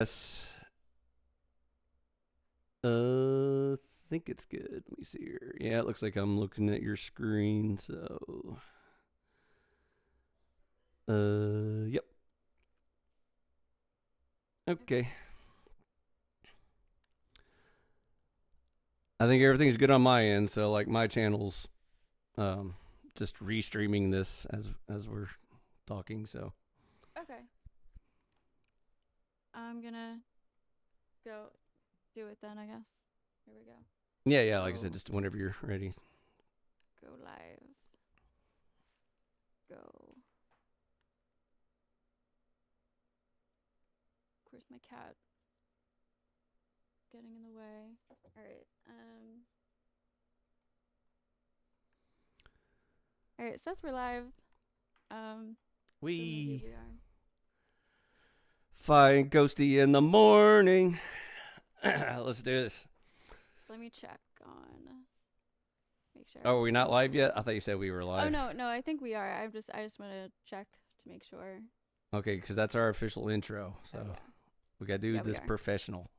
Yes. Think it's good. Let me see here. Yeah, it looks like I'm looking at your screen. So, yep. Okay. I think everything's good on my end. So, like, my channel's um just restreaming this as we're talking. So, Okay. I'm gonna go do it then, I guess. Here we go. yeah, yeah. Like I said, just whenever you're ready. Go live. Go. Of course, my cat is getting in the way. All right. All right. It says we're live. So maybe We we are. find Ghosty in the morning. Let's do this. Let me check on. Make sure Oh, are we not everything's live yet? cool. I thought you said we were Oh live. no, no. I think we are. I just want to check to make sure. Okay, because that's our official intro. Oh So yeah. we got to do Yeah, we this are. professional.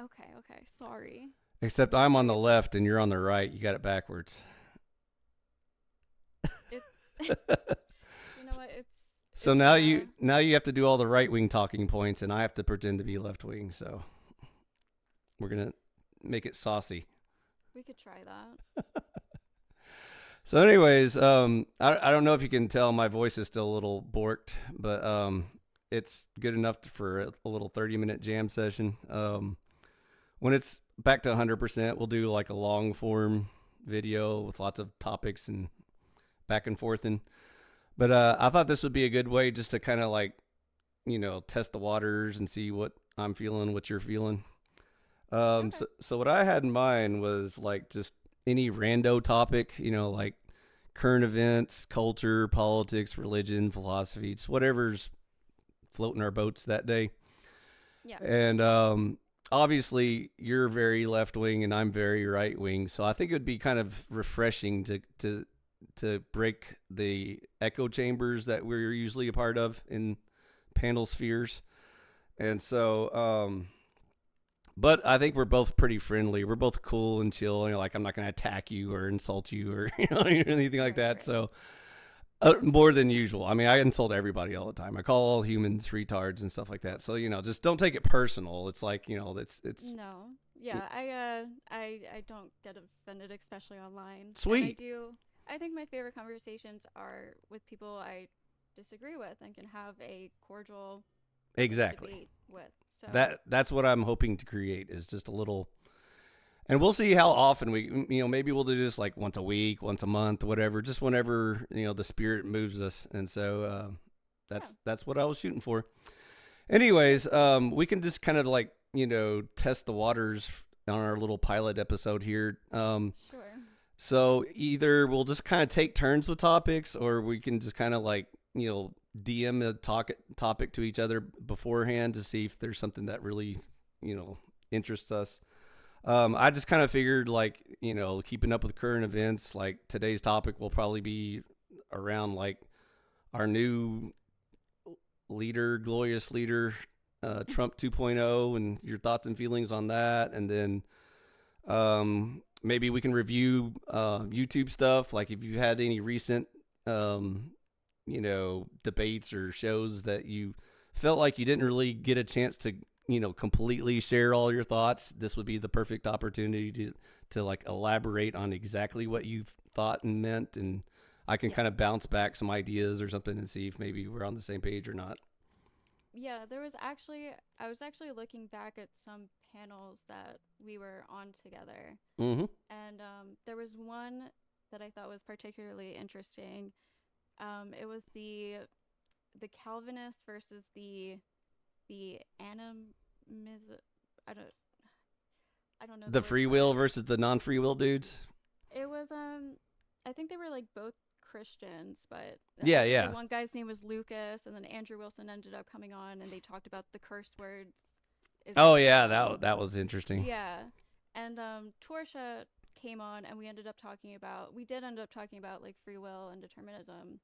Okay. Okay. Sorry. Except I'm All on the right. left and you're on the right. You got it backwards. It. You know what? So It's now you have to do all the right wing talking points, and I have to pretend to be left wing. So we're gonna make it saucy. We could try that. So, anyways, I don't know if you can tell my voice is still a little borked, but it's good enough for a little 30-minute jam session. When it's back to 100%, we'll do like a long form video with lots of topics and back and forth. But I thought this would be a good way just to kind of like test the waters and see what I'm feeling, what you're feeling. Okay. So what I had in mind was like just any rando topic, like current events, culture, politics, religion, philosophy, just whatever's floating our boats that day. Yeah. And obviously, you're very left wing and I'm very right wing, so I think it would be kind of refreshing to break the echo chambers that we're usually a part of in panel spheres. And so, but I think we're both pretty friendly. We're both cool and chill. Like I'm not going to attack you or insult you or anything like Right. that. Right. So more than usual. I mean, I insult everybody all the time. I call all humans retards and stuff like that. So just don't take it personal. It's like it's No. Yeah. I don't get offended, especially online, and I sweet. do. I think my favorite conversations are with people I disagree with and can have a cordial like Exactly. debate with. So That's what I'm hoping to create is just a little, and we'll see how often maybe we'll do this like once a week, once a month, whatever, just whenever the spirit moves us. And so yeah. that's what I was shooting for. Anyways, we can just kind of like test the waters on our little pilot episode here. Sure. So either we'll just kind of take turns with topics, or we can just kind of like DM a topic to each other beforehand to see if there's something that really interests us. I just kind of figured like keeping up with current events. Like today's topic will probably be around like our new leader, glorious leader, Trump 2.0, and your thoughts and feelings on that, and then maybe we can review YouTube stuff. Like if you've had any recent, debates or shows that you felt like you didn't really get a chance to, completely share all your thoughts, this would be the perfect opportunity to like elaborate on exactly what you thought and meant. And I can Yeah. kind of bounce back some ideas or something and see if maybe we're on the same page or not. Yeah, there was actually I was actually looking back at some panels that we were on together, Mm-hmm. and there was one that I thought was particularly interesting. It was the Calvinist versus the animism. I don't I don't know the The word free for will it. versus the non-free will dudes. It was I think they were like both Christians, but I Yeah, think the yeah. one guy's name was Lucas, and then Andrew Wilson ended up coming on, and they talked about the curse words Oh yeah, Islam. that was interesting. Yeah. And Torsha came on and we did end up talking about like free will and determinism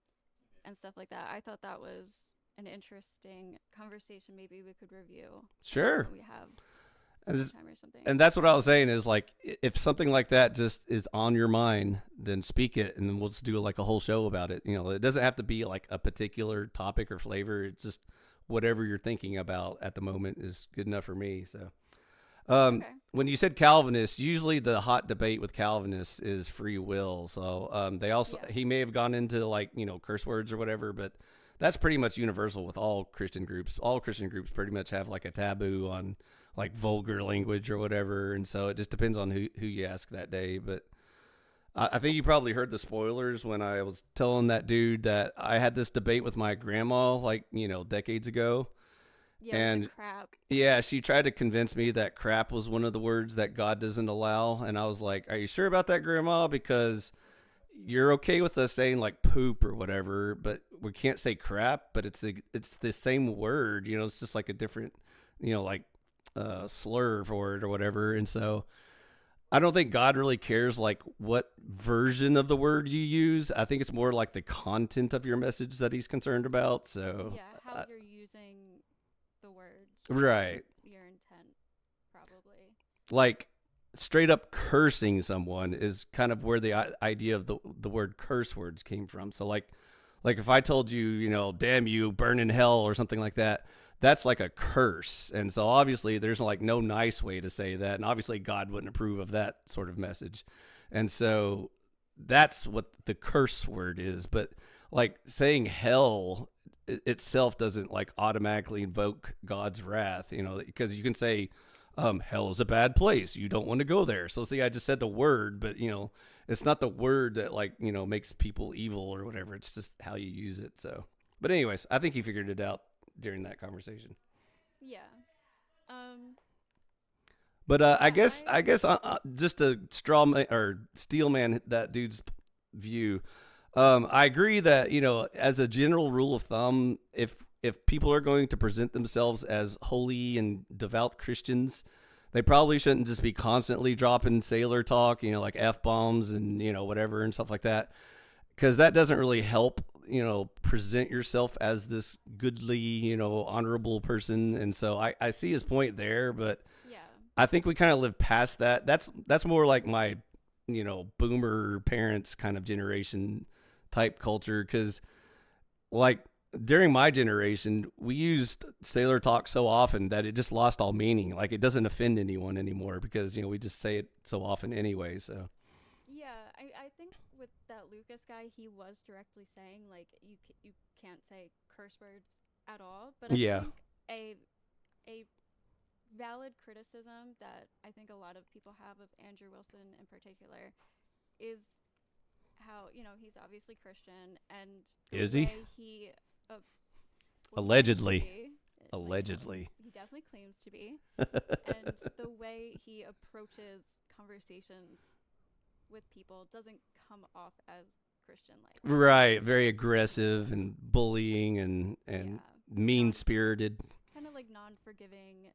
and stuff like that. I thought that was an interesting conversation maybe we could review Sure. when we have free And time or something. and that's what I was saying is like if something like that just is on your mind, then speak it, and then we'll just do like a whole show about it. It doesn't have to be like a particular topic or flavor. It's just whatever you're thinking about at the moment is good enough for me. So, Okay. when you said Calvinist, usually the hot debate with Calvinists is free will. So, they also Yeah. he may have gone into like curse words or whatever, but that's pretty much universal with all Christian groups. All Christian groups pretty much have like a taboo on like vulgar language or whatever, and so it just depends on who you ask that day. But I think you probably heard the spoilers when I was telling that dude that I had this debate with my grandma like decades ago, Yeah, with the and crap. yeah, she tried to convince me that crap was one of the words that God doesn't allow, and I was like, "Are you sure about that, grandma? Because you're okay with us saying like poop or whatever, but we can't say crap. But it's the same word. It's just like a different, like slur for it or whatever. And so I don't think God really cares like what version of the word you use. I think it's more like the content of your message that He's concerned about. So, Yeah, how you're using the words right, and your intent, probably. like straight up cursing someone is kind of where the idea of the word curse words came from. So like if I told you, damn you, burn in hell or something like that, that's like a curse. And so obviously there's like no nice way to say that. And obviously God wouldn't approve of that sort of message. And so that's what the curse word is. But like saying hell itself doesn't like automatically invoke God's wrath, because you can say, hell is a bad place. You don't want to go there. So see, I just said the word, but it's not the word that like, makes people evil or whatever. It's just how you use it. So, but anyways, I think he figured it out during that conversation. Yeah. Um. But I Yeah. guess just to straw man, or steel man that dude's view. I agree that as a general rule of thumb, if people are going to present themselves as holy and devout Christians, they probably shouldn't just be constantly dropping sailor talk, like f bombs and whatever and stuff like that, because that doesn't really help present yourself as this goodly honorable person. And so I see his point there, but Yeah. I think we kind of live past that. That's more like my boomer parents kind of generation type culture, because like during my generation we used sailor talk so often that it just lost all meaning. Like it doesn't offend anyone anymore because we just say it so often anyway. So Yeah. I think with that Lucas guy, he was directly saying like you can't say curse words at all. But I yeah, think a valid criticism that I think a lot of people have of Andrew Wilson in particular is how he's obviously Christian, and the is he? way he uh, well claims to Allegedly. be, Allegedly. he definitely claims to be, and the way he approaches conversations with people doesn't come off as Christian like. Right, very aggressive and bullying and Yeah, mean non spirited. kind of like non-forgiving.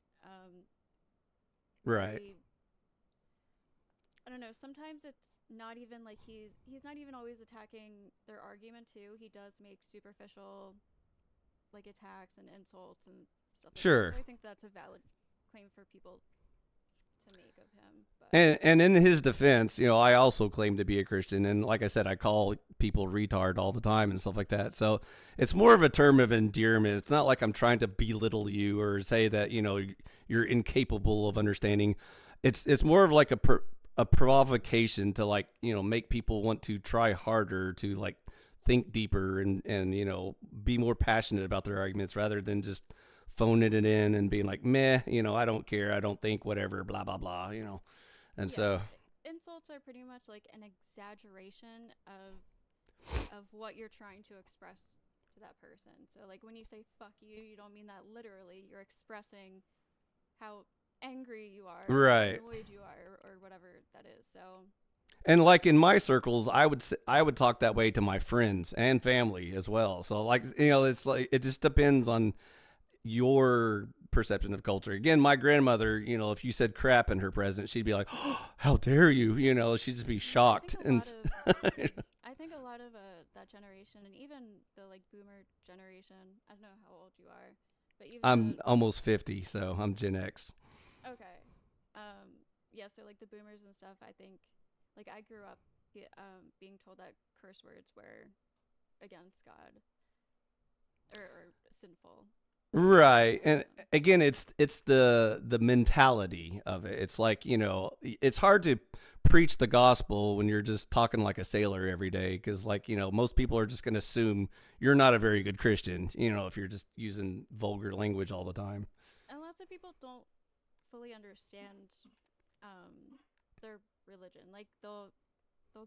Right. Very, I don't know. Sometimes it's not even like he's not even always attacking their argument too. He does make superficial like attacks and insults and stuff like that. Sure. So I think that's a valid claim for people to make of him. But And in his defense, I also claim to be a Christian, and like I said, I call people retard all the time and stuff like that. So it's more of a term of endearment. It's not like I'm trying to belittle you or say that you're incapable of understanding. It's more of like a provocation to like make people want to try harder to like think deeper and be more passionate about their arguments rather than just phoning it in and being like, meh, I don't care, I don't think, whatever, blah blah blah. And yeah, so insults are pretty much like an exaggeration of what you're trying to express to that person. So like when you say fuck you don't mean that literally. You're expressing how angry you are or how right. annoyed you are or whatever that is. So And like in my circles, I would talk that way to my friends and family as well. So like it's like it just depends on your perception of culture. Again, my grandmother, if you said crap in her presence, she'd be like, oh, "How dare you?" She'd just be yeah, shocked. And I think a lot of that generation, and even the like boomer generation. I don't know how old you are, but even I'm the almost 50, so I'm Gen X. okay, yeah. So like the boomers and stuff. I think like I grew up being told that curse words were against God or sinful. Right. And Um, again, it's the mentality of it. It's like, it's hard to preach the gospel when you're just talking like a sailor every day cuz like, most people are just going to assume you're not a very good Christian, if you're just using vulgar language all the time. and lots of people don't fully understand um, their religion. Like they'll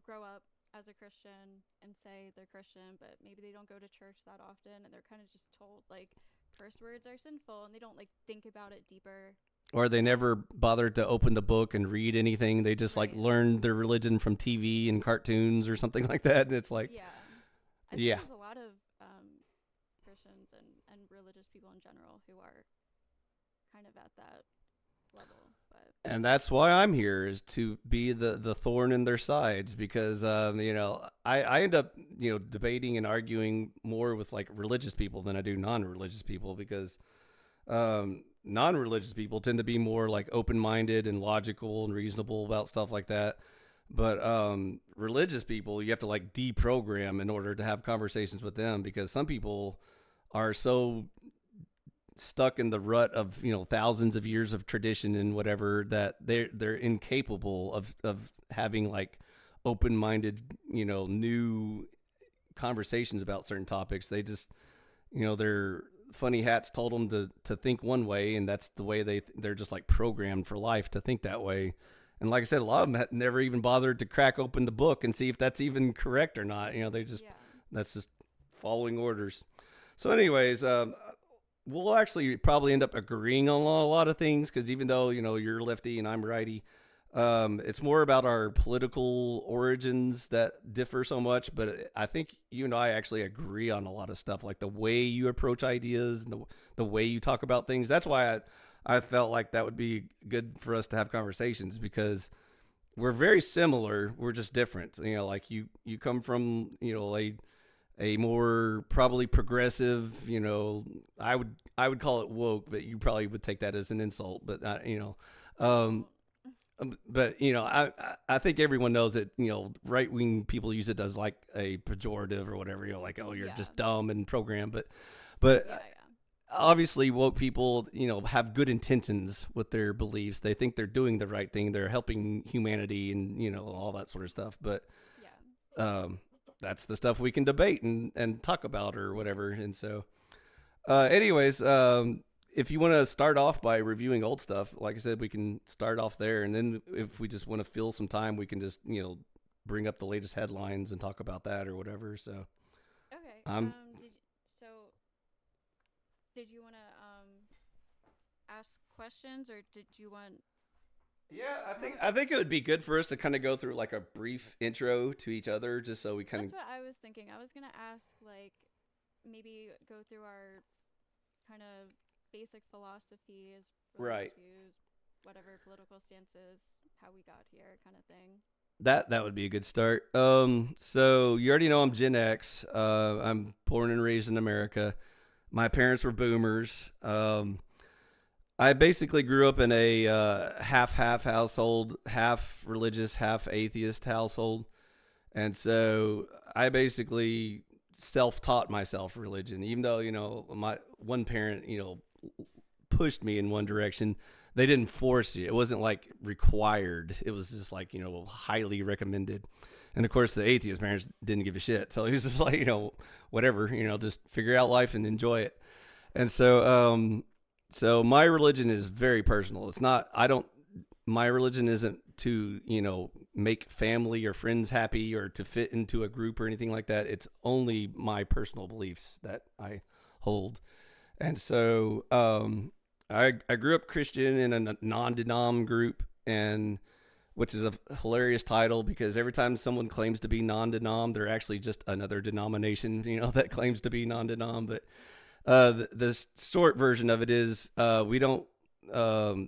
grow up as a Christian and say they're Christian, but maybe they don't go to church that often, and they're kind of just told like curse words are sinful, and they don't like think about it deeper. Or they never bothered to open the book and read anything. They just like Right. learned their religion from TV and cartoons or something like that. And it's like, Yeah. I think yeah. there's a lot of Christians and religious people in general who are kind of at that level. But And that's why I'm here is to be the thorn in their sides because I end up debating and arguing more with like religious people than I do non-religious people because non-religious people tend to be more like open-minded and logical and reasonable about stuff like that. But religious people, you have to like deprogram in order to have conversations with them because some people are so stuck in the rut of thousands of years of tradition and whatever that they're incapable of having like open-minded new conversations about certain topics. They just their funny hats told them to think one way, and that's the way they're just like programmed for life to think that way. And like I said, a lot of them never even bothered to crack open the book and see if that's even correct or not. They just yeah. that's just following orders. So, anyways, we'll actually probably end up agreeing on a lot of things because even though you're lefty and I'm righty, it's more about our political origins that differ so much. But I think you and I actually agree on a lot of stuff, like the way you approach ideas and the way you talk about things. That's why I felt like that would be good for us to have conversations because we're very similar. We're just different. Like you come from a more probably progressive, I would call it woke, but you probably would take that as an insult. But I um, won't. but I think everyone knows that right wing people use it as like a pejorative or whatever. Like, oh, you're Yeah. just dumb and programmed. But Yeah, yeah. obviously woke people have good intentions with their beliefs. They think they're doing the right thing. They're helping humanity and all that sort of stuff. But Yeah. um, that's the stuff we can debate and talk about or whatever. And so, anyways, if you want to start off by reviewing old stuff, like I said, we can start off there. And then if we just want to fill some time, we can just, bring up the latest headlines and talk about that or whatever. So Okay. I'm, Did you want to ask questions, or did you want yeah, I how think I think it would be good for us to kind of go through like a brief intro to each other, just so we kind of That's what I was thinking. I was going to ask like maybe go through our kind of basic philosophies, religious right. views, whatever political stances, how we got here kind of thing. That would be a good start. So you already know I'm Gen X. I'm born and raised in America. My parents were boomers. I basically grew up in a half household, half religious, half atheist household, and so I basically self-taught myself religion. Even though my one parent pushed me in one direction, they didn't force you. It wasn't like required. It was just like highly recommended. And of course, the atheist parents didn't give a shit. So he was just like whatever, just figure out life and enjoy it. And so my religion is very personal. It's not. I don't. My religion isn't to make family or friends happy or to fit into a group or anything like that. It's only my personal beliefs that I hold. And so I grew up Christian in a non-denom group, and which is a hilarious title because every time someone claims to be non-denom, they're actually just another denomination, that claims to be non-denom. But the short version of it is we don't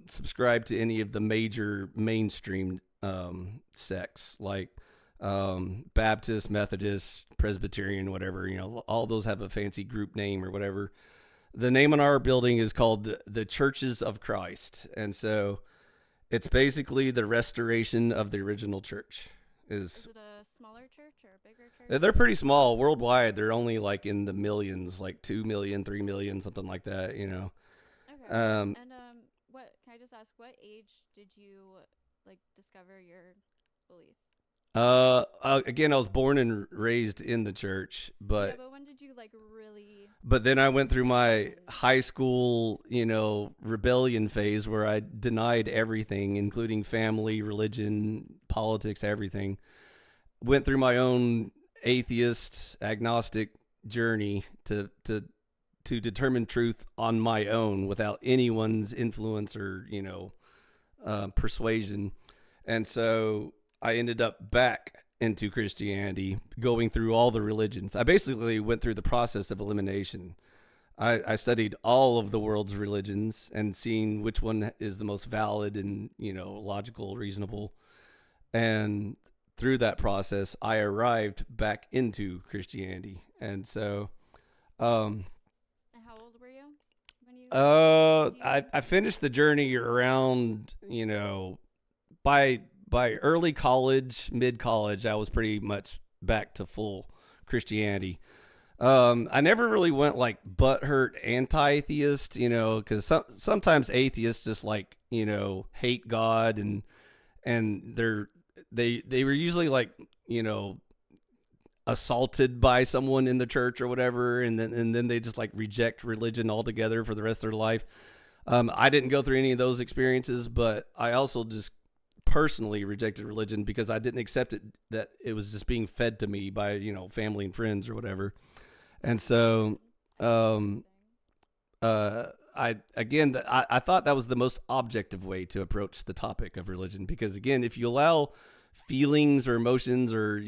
subscribe to any of the major mainstream sects like Baptist, Methodist, Presbyterian, whatever. All those have a fancy group name or whatever. The name on our building is called the Churches of Christ, and so it's basically the restoration of the original church. Is Is it a smaller church or a bigger church? they're pretty small worldwide. They're only like in the millions, like 2 million, 3 million, something like that. Okay. Um, And what can I just ask? What age did you like discover your belief? again, I was born and raised in the church, Yeah, but but when did you like really then I went through my understand? high school, rebellion phase where I denied everything, including family, religion, politics, everything. Went through my own atheist, agnostic journey to determine truth on my own without anyone's influence or persuasion. And so I ended up back into Christianity, going through all the religions. I basically went through the process of elimination. I studied all of the world's religions and seeing which one is the most valid and logical, reasonable. And through that process, I arrived back into Christianity. And so, um, And how old were you when you do you I finished the journey around by early college, mid college, I was pretty much back to full Christianity. I never really went like butthurt anti-theist, because sometimes atheists just like hate God, and they were usually like you know assaulted by someone in the church or whatever, and then they just like reject religion altogether for the rest of their life. I didn't go through any of those experiences, but I also just personally rejected religion because I didn't accept it, that it was just being fed to me by family and friends or whatever. And so I see what you're um, saying. I thought that was the most objective way to approach the topic of religion, because again, if you allow feelings or emotions or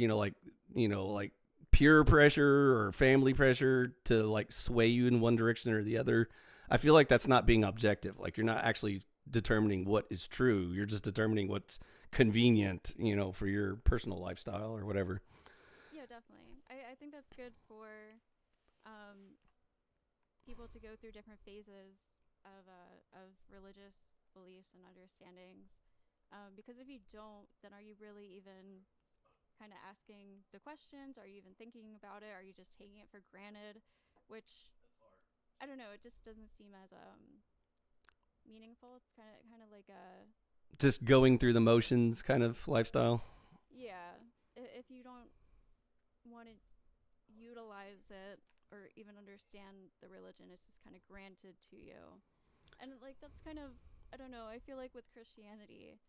like peer pressure or family pressure to like sway you in one direction or the other, I feel like that's not being objective. Like, you're not actually determining what is true. You're just determining what's convenient, for your personal lifestyle or whatever. Yeah, definitely. I think that's good for um people to go through different phases of religious beliefs and understandings. Because if you don't, then are you really even kind of asking the questions? Are you even thinking about it? Are you just taking it for granted? Which I don't know. It just doesn't seem as meaningful. It's kind of like a Just going through the motions kind of lifestyle. yeah. If you don't want to utilize it or even understand the religion, it's just kind of granted to you. And like that's kind of I don't know. I feel like with Christianity,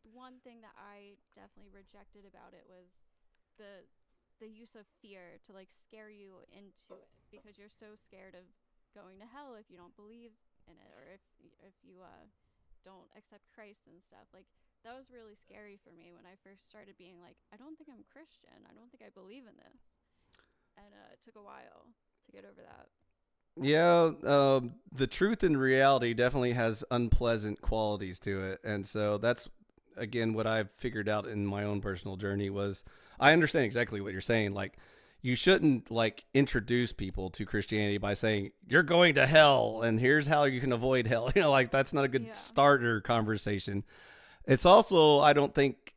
one thing that I definitely rejected about it was the the use of fear to like scare you into it because you're so scared of going to hell if you don't believe in it or if you don't accept Christ and stuff. Like that was really scary for me when I first started being like, I don't think I'm Christian. I don't think I believe in this. And it took a while to get over that. Yeah, the truth and reality definitely has unpleasant qualities to it, and so that's again what I've figured out in my own personal journey was I understand exactly what you're saying. Like, you shouldn't like introduce people to Christianity by saying you're going to hell and here's how you can avoid hell. Like, that's not a good Yeah. starter conversation. It's also, I don't think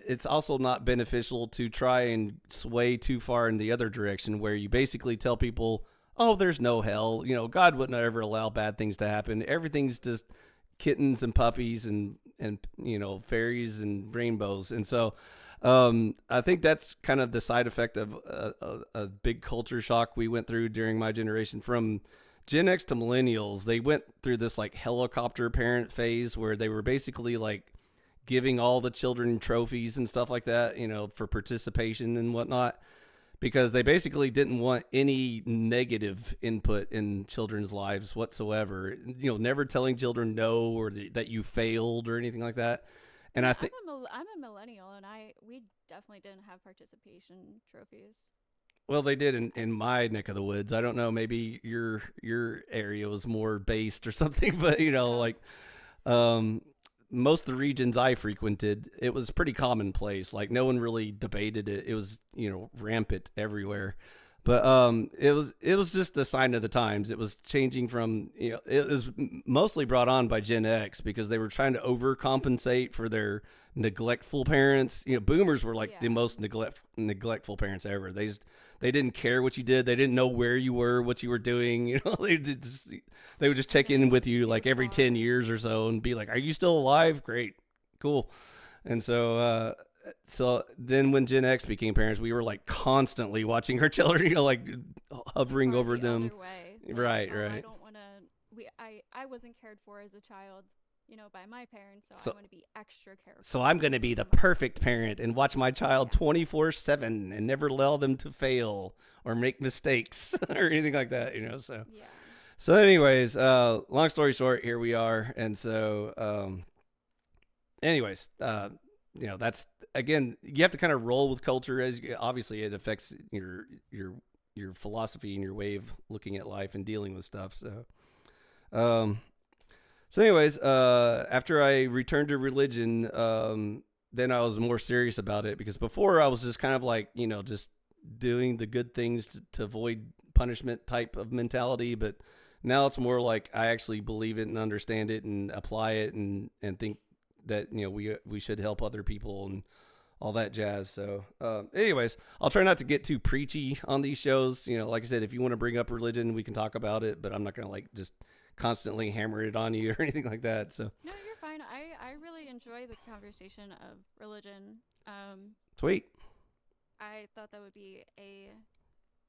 it's also not beneficial to try and sway too far in the other direction where you basically tell people, "Oh, there's no hell. God wouldn't ever allow bad things to happen. Everything's just kittens and puppies and fairies and rainbows." And so I think that's kind of the side effect of a big culture shock we went through during my generation. From Gen X to millennials, they went through this like helicopter parent phase where they were basically like giving all the children trophies and stuff like that, for participation and whatnot, because they basically didn't want any negative input in children's lives whatsoever. Never telling children no or that you failed or anything like that. And I Yeah, think, I'm a millennial and I we definitely didn't have participation trophies. well, they did in, I in my neck of the woods. I don't know, maybe your area was more based or something, but yeah. like, um, most of the regions I frequented, it was pretty commonplace. Like no one really debated it. It was rampant everywhere. But it was just a sign of the times. It was changing from it was mostly brought on by Gen X because they were trying to overcompensate for their neglectful parents. Boomers were like the Yeah. most neglectful parents ever. They didn't care what you did. They didn't know where you were, what you were doing. They would just check Yeah, they in would with you shoot like every 10 afar. years or so and be like, "Are you still alive? Great, cool." And so then when Gen X became parents, we were like constantly watching our children, like hovering Far over the them. other way. Like, Right, oh, I right. don't want to. I wasn't cared for as a child, by my parents, so I So want to be extra so careful I'm going to be for the my perfect parent and watch my child yeah. 24/7 and never allow them to fail or make mistakes or anything like that. Yeah. So anyways, long story short, here we are. And so anyways, that's again, you have to kind of roll with culture as obviously it affects your philosophy and your way of looking at life and dealing with stuff. Um, so anyways, after I returned to religion, then I was more serious about it because before I was just kind of like, just doing the good things to avoid punishment type of mentality, but now it's more like I actually believe it and understand it and apply it and think that we should help other people and all that jazz. So, anyways, I'll try not to get too preachy on these shows. Like I said, if you want to bring up religion, we can talk about it, but I'm not gonna like just constantly hammer it on you or anything like that. So, No, you're fine. I really enjoy the conversation of religion. sweet. I thought that would be a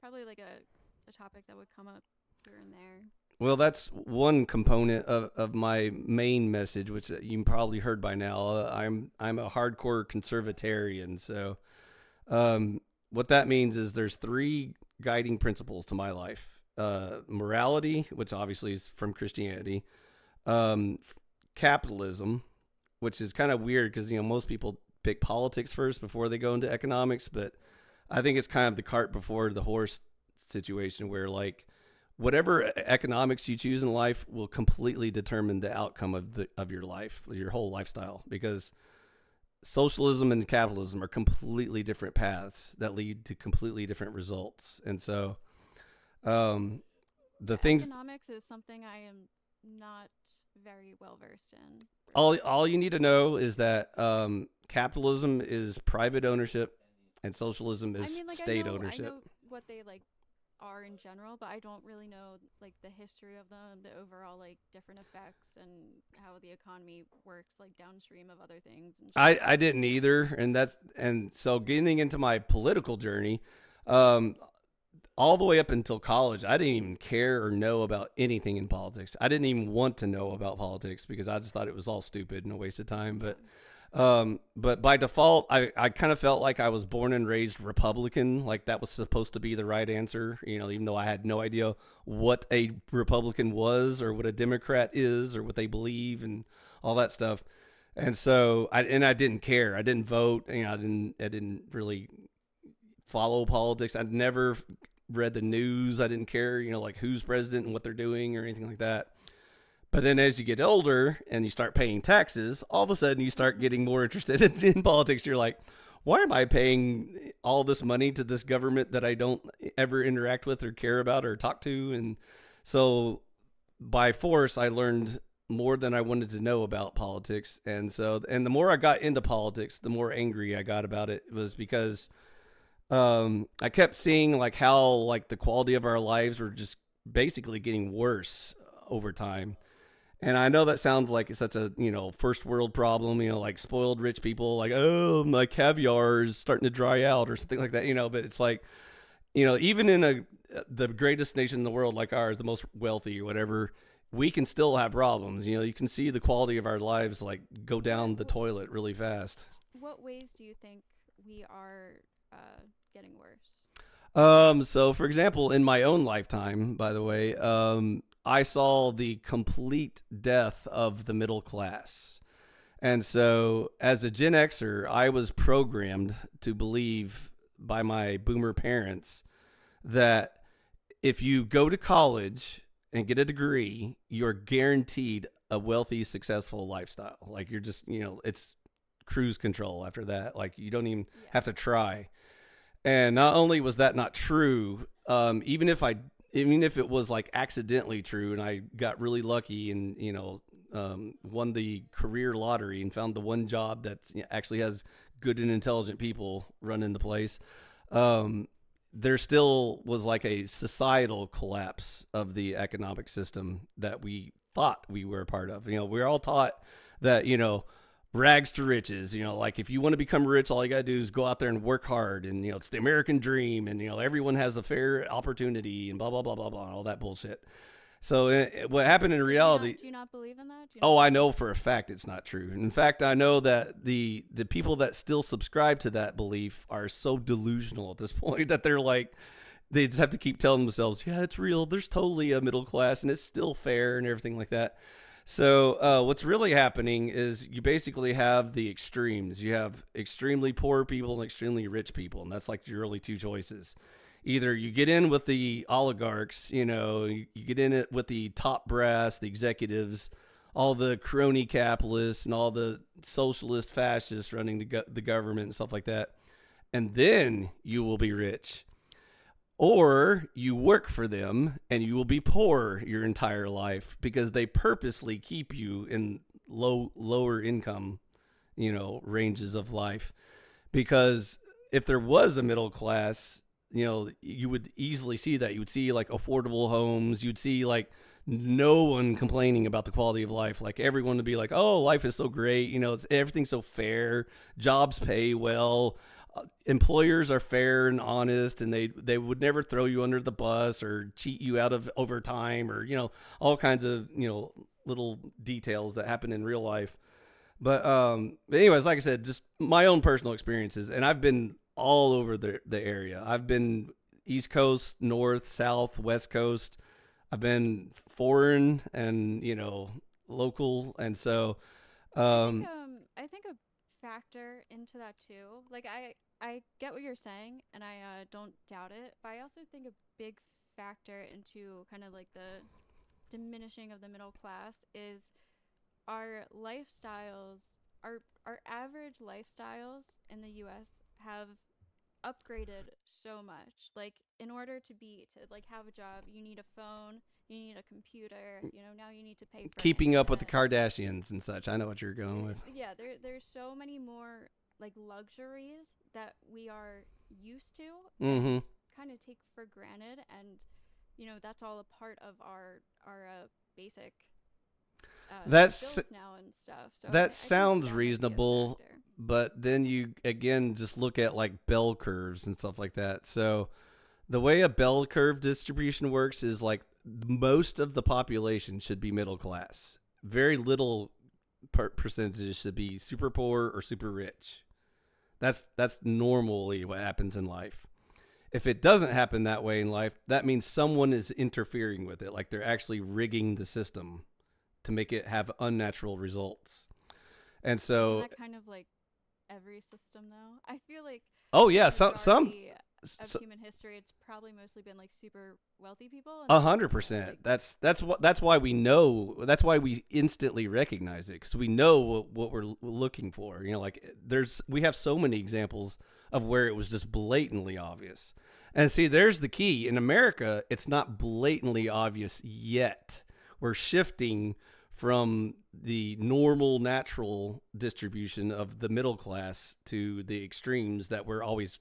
probably like a topic that would come up here and there. Well, that's one component of my main message, which you probably heard by now. I'm a hardcore conservatarian, so what that means is there's three guiding principles to my life: morality, which obviously is from Christianity; um, capitalism, which is kind of weird because most people pick politics first before they go into economics, but I think it's kind of the cart before the horse situation where like whatever economics you choose in life will completely determine the outcome of your life, your whole lifestyle, because socialism and capitalism are completely different paths that lead to completely different results. And so um, the Yeah, things economics is something I am not very well versed in, all really. all you need to know is that capitalism is private ownership and socialism I is mean, like state I ownership. know what they like are in general, but I don't really know like the history of them, the overall like different effects and how the economy works like downstream of other things and I, shit. I didn't either, and so getting into my political journey, um, all the way up until college, I didn't even care or know about anything in politics. I didn't even want to know about politics because I just thought it was all stupid and a waste of time. Yeah. But by default, I kind of felt like I was born and raised Republican, like that was supposed to be the right answer. Even though I had no idea what a Republican was or what a Democrat is or what they believe and all that stuff. And so I didn't care. I didn't vote. I didn't really follow politics. I'd never read the news. I didn't care, like who's president and what they're doing or anything like that. But then as you get older and you start paying taxes, all of a sudden you start getting more interested in politics. You're like, why am I paying all this money to this government that I don't ever interact with or care about or talk to? And so by force, I learned more than I wanted to know about politics. And the more I got into politics, the more angry I got about it. It was because I kept seeing like how like the quality of our lives were just basically getting worse over time. And I know that sounds like it's such a first world problem, like spoiled rich people, like oh my caviar is starting to dry out or something like that, But it's like even in the greatest nation in the world like ours, the most wealthy or whatever, we can still have problems. You can see the quality of our lives like go What down the toilet really fast. what ways do you think we are getting worse? So for example, in my own lifetime, by the way, I saw the complete death of the middle class. And so as a Gen Xer, I was programmed to believe by my boomer parents that if you go to college and get a degree, you're guaranteed a wealthy, successful lifestyle. Like you're just, it's cruise control after that. Like you don't even Yeah. have to try. And not only was that not true, even if it was like accidentally true, and I got really lucky and won the career lottery and found the one job that actually has good and intelligent people running the place. Um, there still was like a societal collapse of the economic system that we thought we were a part of. We're all taught that rags to riches. Like if you want to become rich, all you got to do is go out there and work hard, and it's the American dream, and everyone has a fair opportunity, and blah blah blah blah blah, all that bullshit. So what happened in But reality? do you not believe in that? Do you not Oh, I believe know that? for a fact it's not true. In fact, I know that the people that still subscribe to that belief are so delusional at this point that they're like, they just have to keep telling themselves, yeah, it's real. There's totally a middle class and it's still fair and everything like that. So what's really happening is you basically have the extremes. You have extremely poor people and extremely rich people, and that's like your only two choices. Either you get in with the oligarchs, you get in it with the top brass, the executives, all the crony capitalists, and all the socialist fascists running the government and stuff like that, and then you will be rich. Or you work for them and you will be poor your entire life because they purposely keep you in lower income, ranges of life. Because if there was a middle class, you would easily see that. You would see like affordable homes. You'd see like no one complaining about the quality of life. Like everyone would be like, "Oh, life is so great. It's everything's so fair. Jobs pay well. Employers are fair and honest, and they would never throw you under the bus or cheat you out of overtime, or all kinds of little details that happen in real life. But anyways, like I said, just my own personal experiences, and I've been all over the area. I've been East Coast, North, South, West Coast. I've been foreign and local, and so um, I think a factor into that too. Like I get what you're saying, and I don't doubt it. But I also think a big factor into kind of like the diminishing of the middle class is our lifestyles. Our average lifestyles in the U.S. have upgraded so much. Like in order to like have a job, you need a phone, you need a computer, now you need to pay for keeping up with the internet. Kardashians and such. I know what you're going with. Yeah, there's so many more like luxuries that we are used to Mm-hmm. and kind of take for granted, and that's all a part of our basic That's bills now and stuff. So that I think sounds that might be a reasonable, factor. but then you again just look at like bell curves and stuff like that. So the way a bell curve distribution works is like most of the population should be middle class. Very little percentages should be super poor or super rich. That's normally what happens in life. If it doesn't happen that way in life, that means someone is interfering with it, like they're actually rigging the system to make it have unnatural results. And Isn't so, that kind of like every system though? I feel like oh for yeah, the some majority of human history, it's probably mostly been like super wealthy people, and A then hundred percent. like That's why we know. That's why we instantly recognize it because we know what we're looking for. Like we have so many examples of where it was just blatantly obvious. And see, there's the key. In America, it's not blatantly obvious yet. We're shifting from the normal, natural distribution of the middle class to the extremes that we're always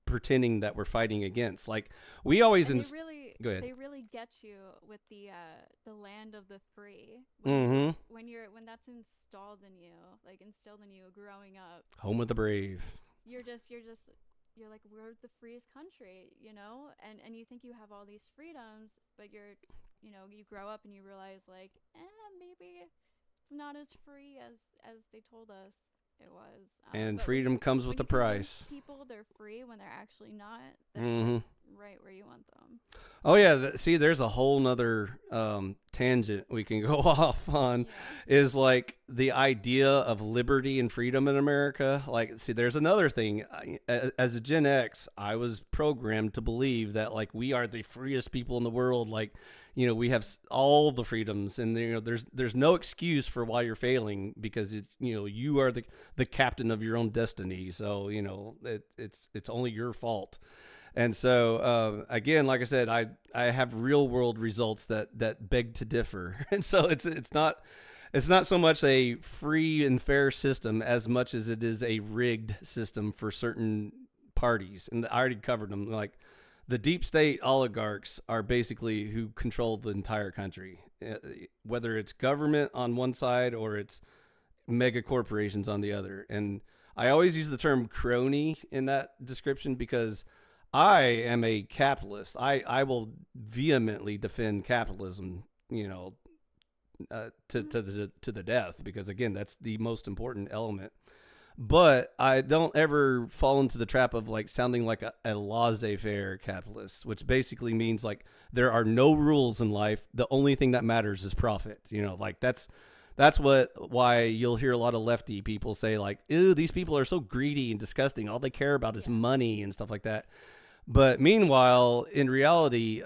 pretending that we're fighting against. Like we always and go ahead. they really get you with the land of the free Mm-hmm. when that's installed in you, like instilled in you growing up. Home of the brave. You're like, we're the freest country, and you think you have all these freedoms, but you grow up and you realize like, maybe it's not as free as they told us it was. And But freedom comes with when a you convince price. people they're free when they're actually not, that's Mm-hmm. like right where you want them. Oh yeah, see, there's a whole nother tangent we can go off on. Yeah. Is like the idea of liberty and freedom in America. Like, see, there's another thing. As a Gen X, I was programmed to believe that like we are the freest people in the world. Like, we have all the freedoms, and there's no excuse for why you're failing, because you are the captain of your own destiny. So it's only your fault. And so again, like I said, I have real world results that beg to differ. And so it's not so much a free and fair system as much as it is a rigged system for certain parties. And I already covered them. Like, the deep state oligarchs are basically who control the entire country, whether it's government on one side or it's mega corporations on the other. And I always use the term crony in that description because I am a capitalist. I will vehemently defend capitalism, to the death, because again, that's the most important element. But I don't ever fall into the trap of like sounding like a laissez-faire capitalist, which basically means like there are no rules in life. The only thing that matters is profit. Like that's why you'll hear a lot of lefty people say like, "Ew, these people are so greedy and disgusting. All they care about is money and stuff like that." But meanwhile, in reality,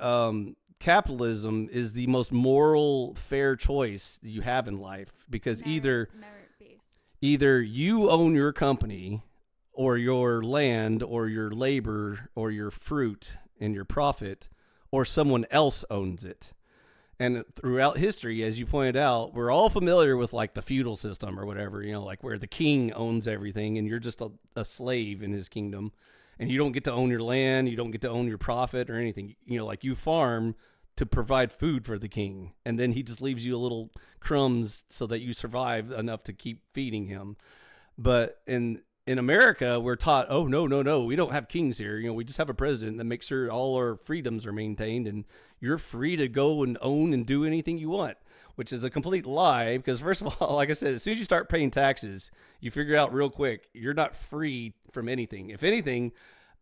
capitalism is the most moral, fair choice you have in life, because Merit based. either you own your company or your land or your labor or your fruit and your profit, or someone else owns it. And throughout history, as you pointed out, we're all familiar with like the feudal system or whatever, like where the king owns everything and you're just a slave in his kingdom. And you don't get to own your land, you don't get to own your profit or anything. Like you farm to provide food for the king, and then he just leaves you a little crumbs so that you survive enough to keep feeding him. But in America, we're taught, oh, no, no, no, we don't have kings here. We just have a president that makes sure all our freedoms are maintained, and you're free to go and own and do anything you want, which is a complete lie. Because first of all, like I said, as soon as you start paying taxes, you figure out real quick you're not free from anything. If anything,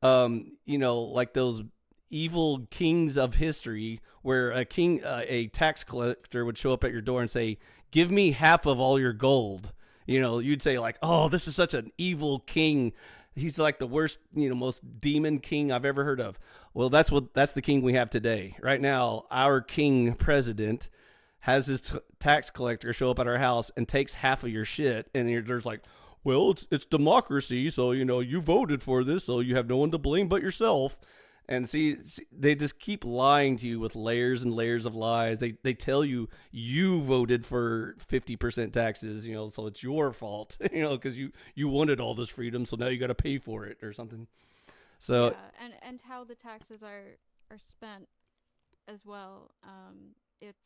like those evil kings of history, where a tax collector would show up at your door and say, "Give me half of all your gold." You'd say like, "Oh, this is such an evil king. He's like the worst, most demon king I've ever heard of." Well, that's the king we have today. Right now, our king president has his tax collector show up at our house and takes half of your shit, and there's like, "Well, it's democracy, so you voted for this, so you have no one to blame but yourself." And see, they just keep lying to you with layers and layers of lies. They tell you voted for 50% taxes, so it's your fault, because you wanted all this freedom, so now you got to pay for it or something. So Yeah, and how the taxes are spent as well. It's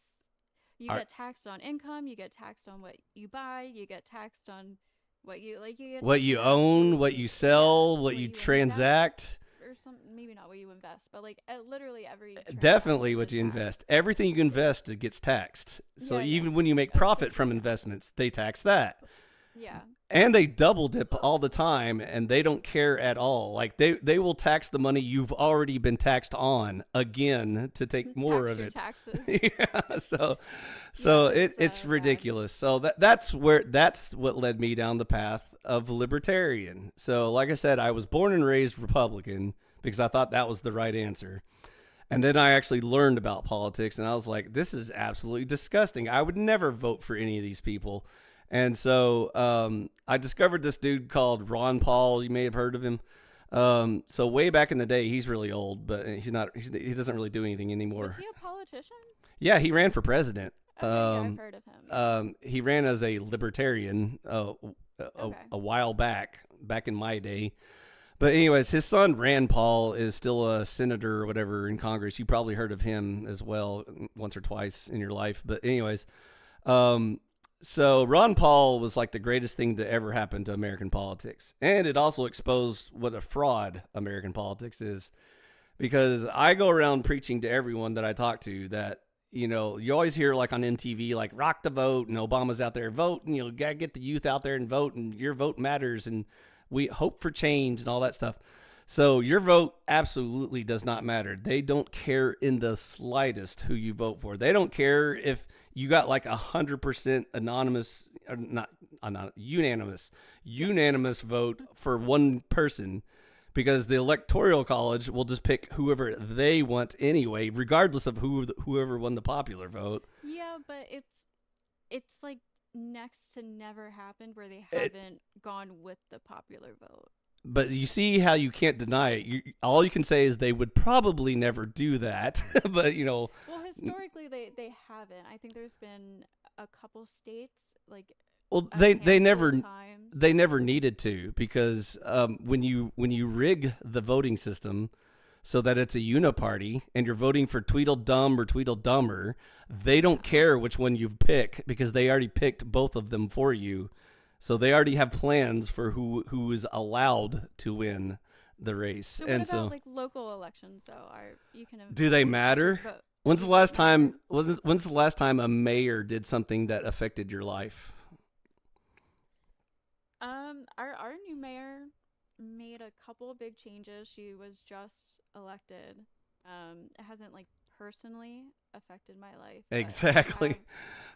you our, get taxed on income, you get taxed on what you buy, you get taxed on you get what taxed you on own, what absolutely, you yeah, sell, what what you you invest, transact. or some, maybe not what you invest, but like literally every Definitely transaction what is you taxed. invest. Everything you invest, it gets taxed. So Yeah, yeah. even when you make Of profit course, from yeah. investments, they tax that. Yeah. And they double dip all the time, and they don't care at all. Like they will tax the money you've already been taxed on again to take more Tax of your it. taxes. Yeah, so Yeah, it's bad. ridiculous. So that's what led me down the path of libertarian. So like I said, I was born and raised Republican because I thought that was the right answer. And then I actually learned about politics, and I was like, this is absolutely disgusting. I would never vote for any of these people. And so I discovered this dude called Ron Paul. You may have heard of him. So way back in the day, he's really old, but he doesn't really do anything Was anymore. he a politician? Yeah, he ran for president. Okay, yeah, I've heard of him. Yeah. He ran as a libertarian Okay. a while back in my day. But anyways, his son Rand Paul is still a senator or whatever in Congress. You probably heard of him as well once or twice in your life. But anyways, um, so Ron Paul was like the greatest thing to ever happen to American politics, and it also exposed what a fraud American politics is. Because I go around preaching to everyone that I talk to that you always hear like on MTV, like rock the vote, and Obama's out there vote, and gotta get the youth out there and vote, and your vote matters, and we hope for change and all that stuff. So your vote absolutely does not matter. They don't care in the slightest who you vote for. They don't care if you got like 100% anonymous or not unanimous Yep. vote for one person, because the electoral college will just pick whoever they want anyway, regardless of whoever won the popular vote. Yeah, but it's like next to never happened where they It, haven't gone with the popular vote. but you see how you can't deny it. All you can say is they would probably never do that. But Well, historically they haven't. I think there's been a couple states like well, a they handful never of times. they never needed to, because when you rig the voting system so that it's a uniparty and you're voting for Tweedledum or Tweedledummer, they don't care which one you pick because they already picked both of them for you. So they already have plans for who is allowed to win the race. So what And about so, like local elections though? Are you can do they does your matter? vote When's the does your last vote matter? time when's the last time a mayor did something that affected your life? Our new mayor made a couple of big changes. She was just elected. It hasn't like personally affected my life, but we have. Exactly.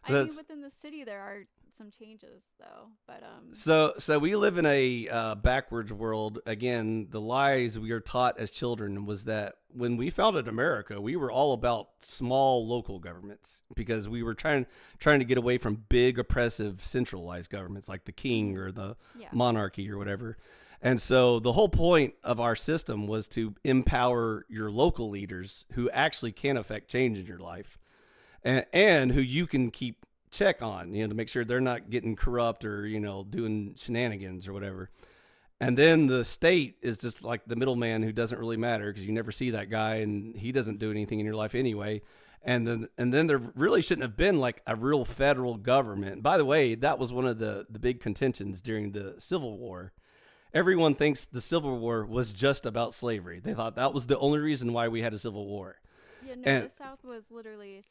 I mean, That's within the city there are some changes though, but so we live in a backwards world. Again, the lies we are taught as children was that when we founded America, we were all about small local governments because we were trying to get away from big oppressive centralized governments like the king or the yeah, monarchy or whatever. And so the whole point of our system was to empower your local leaders who actually can affect change in your life, and who you can keep check on, to make sure they're not getting corrupt or, doing shenanigans or whatever. And then the state is just like the middleman who doesn't really matter because you never see that guy and he doesn't do anything in your life anyway. And then there really shouldn't have been like a real federal government. By the way, that was one of the big contentions during the Civil War. Everyone thinks the Civil War was just about slavery. They thought that was the only reason why we had a Civil War. yeah. No, And the South was literally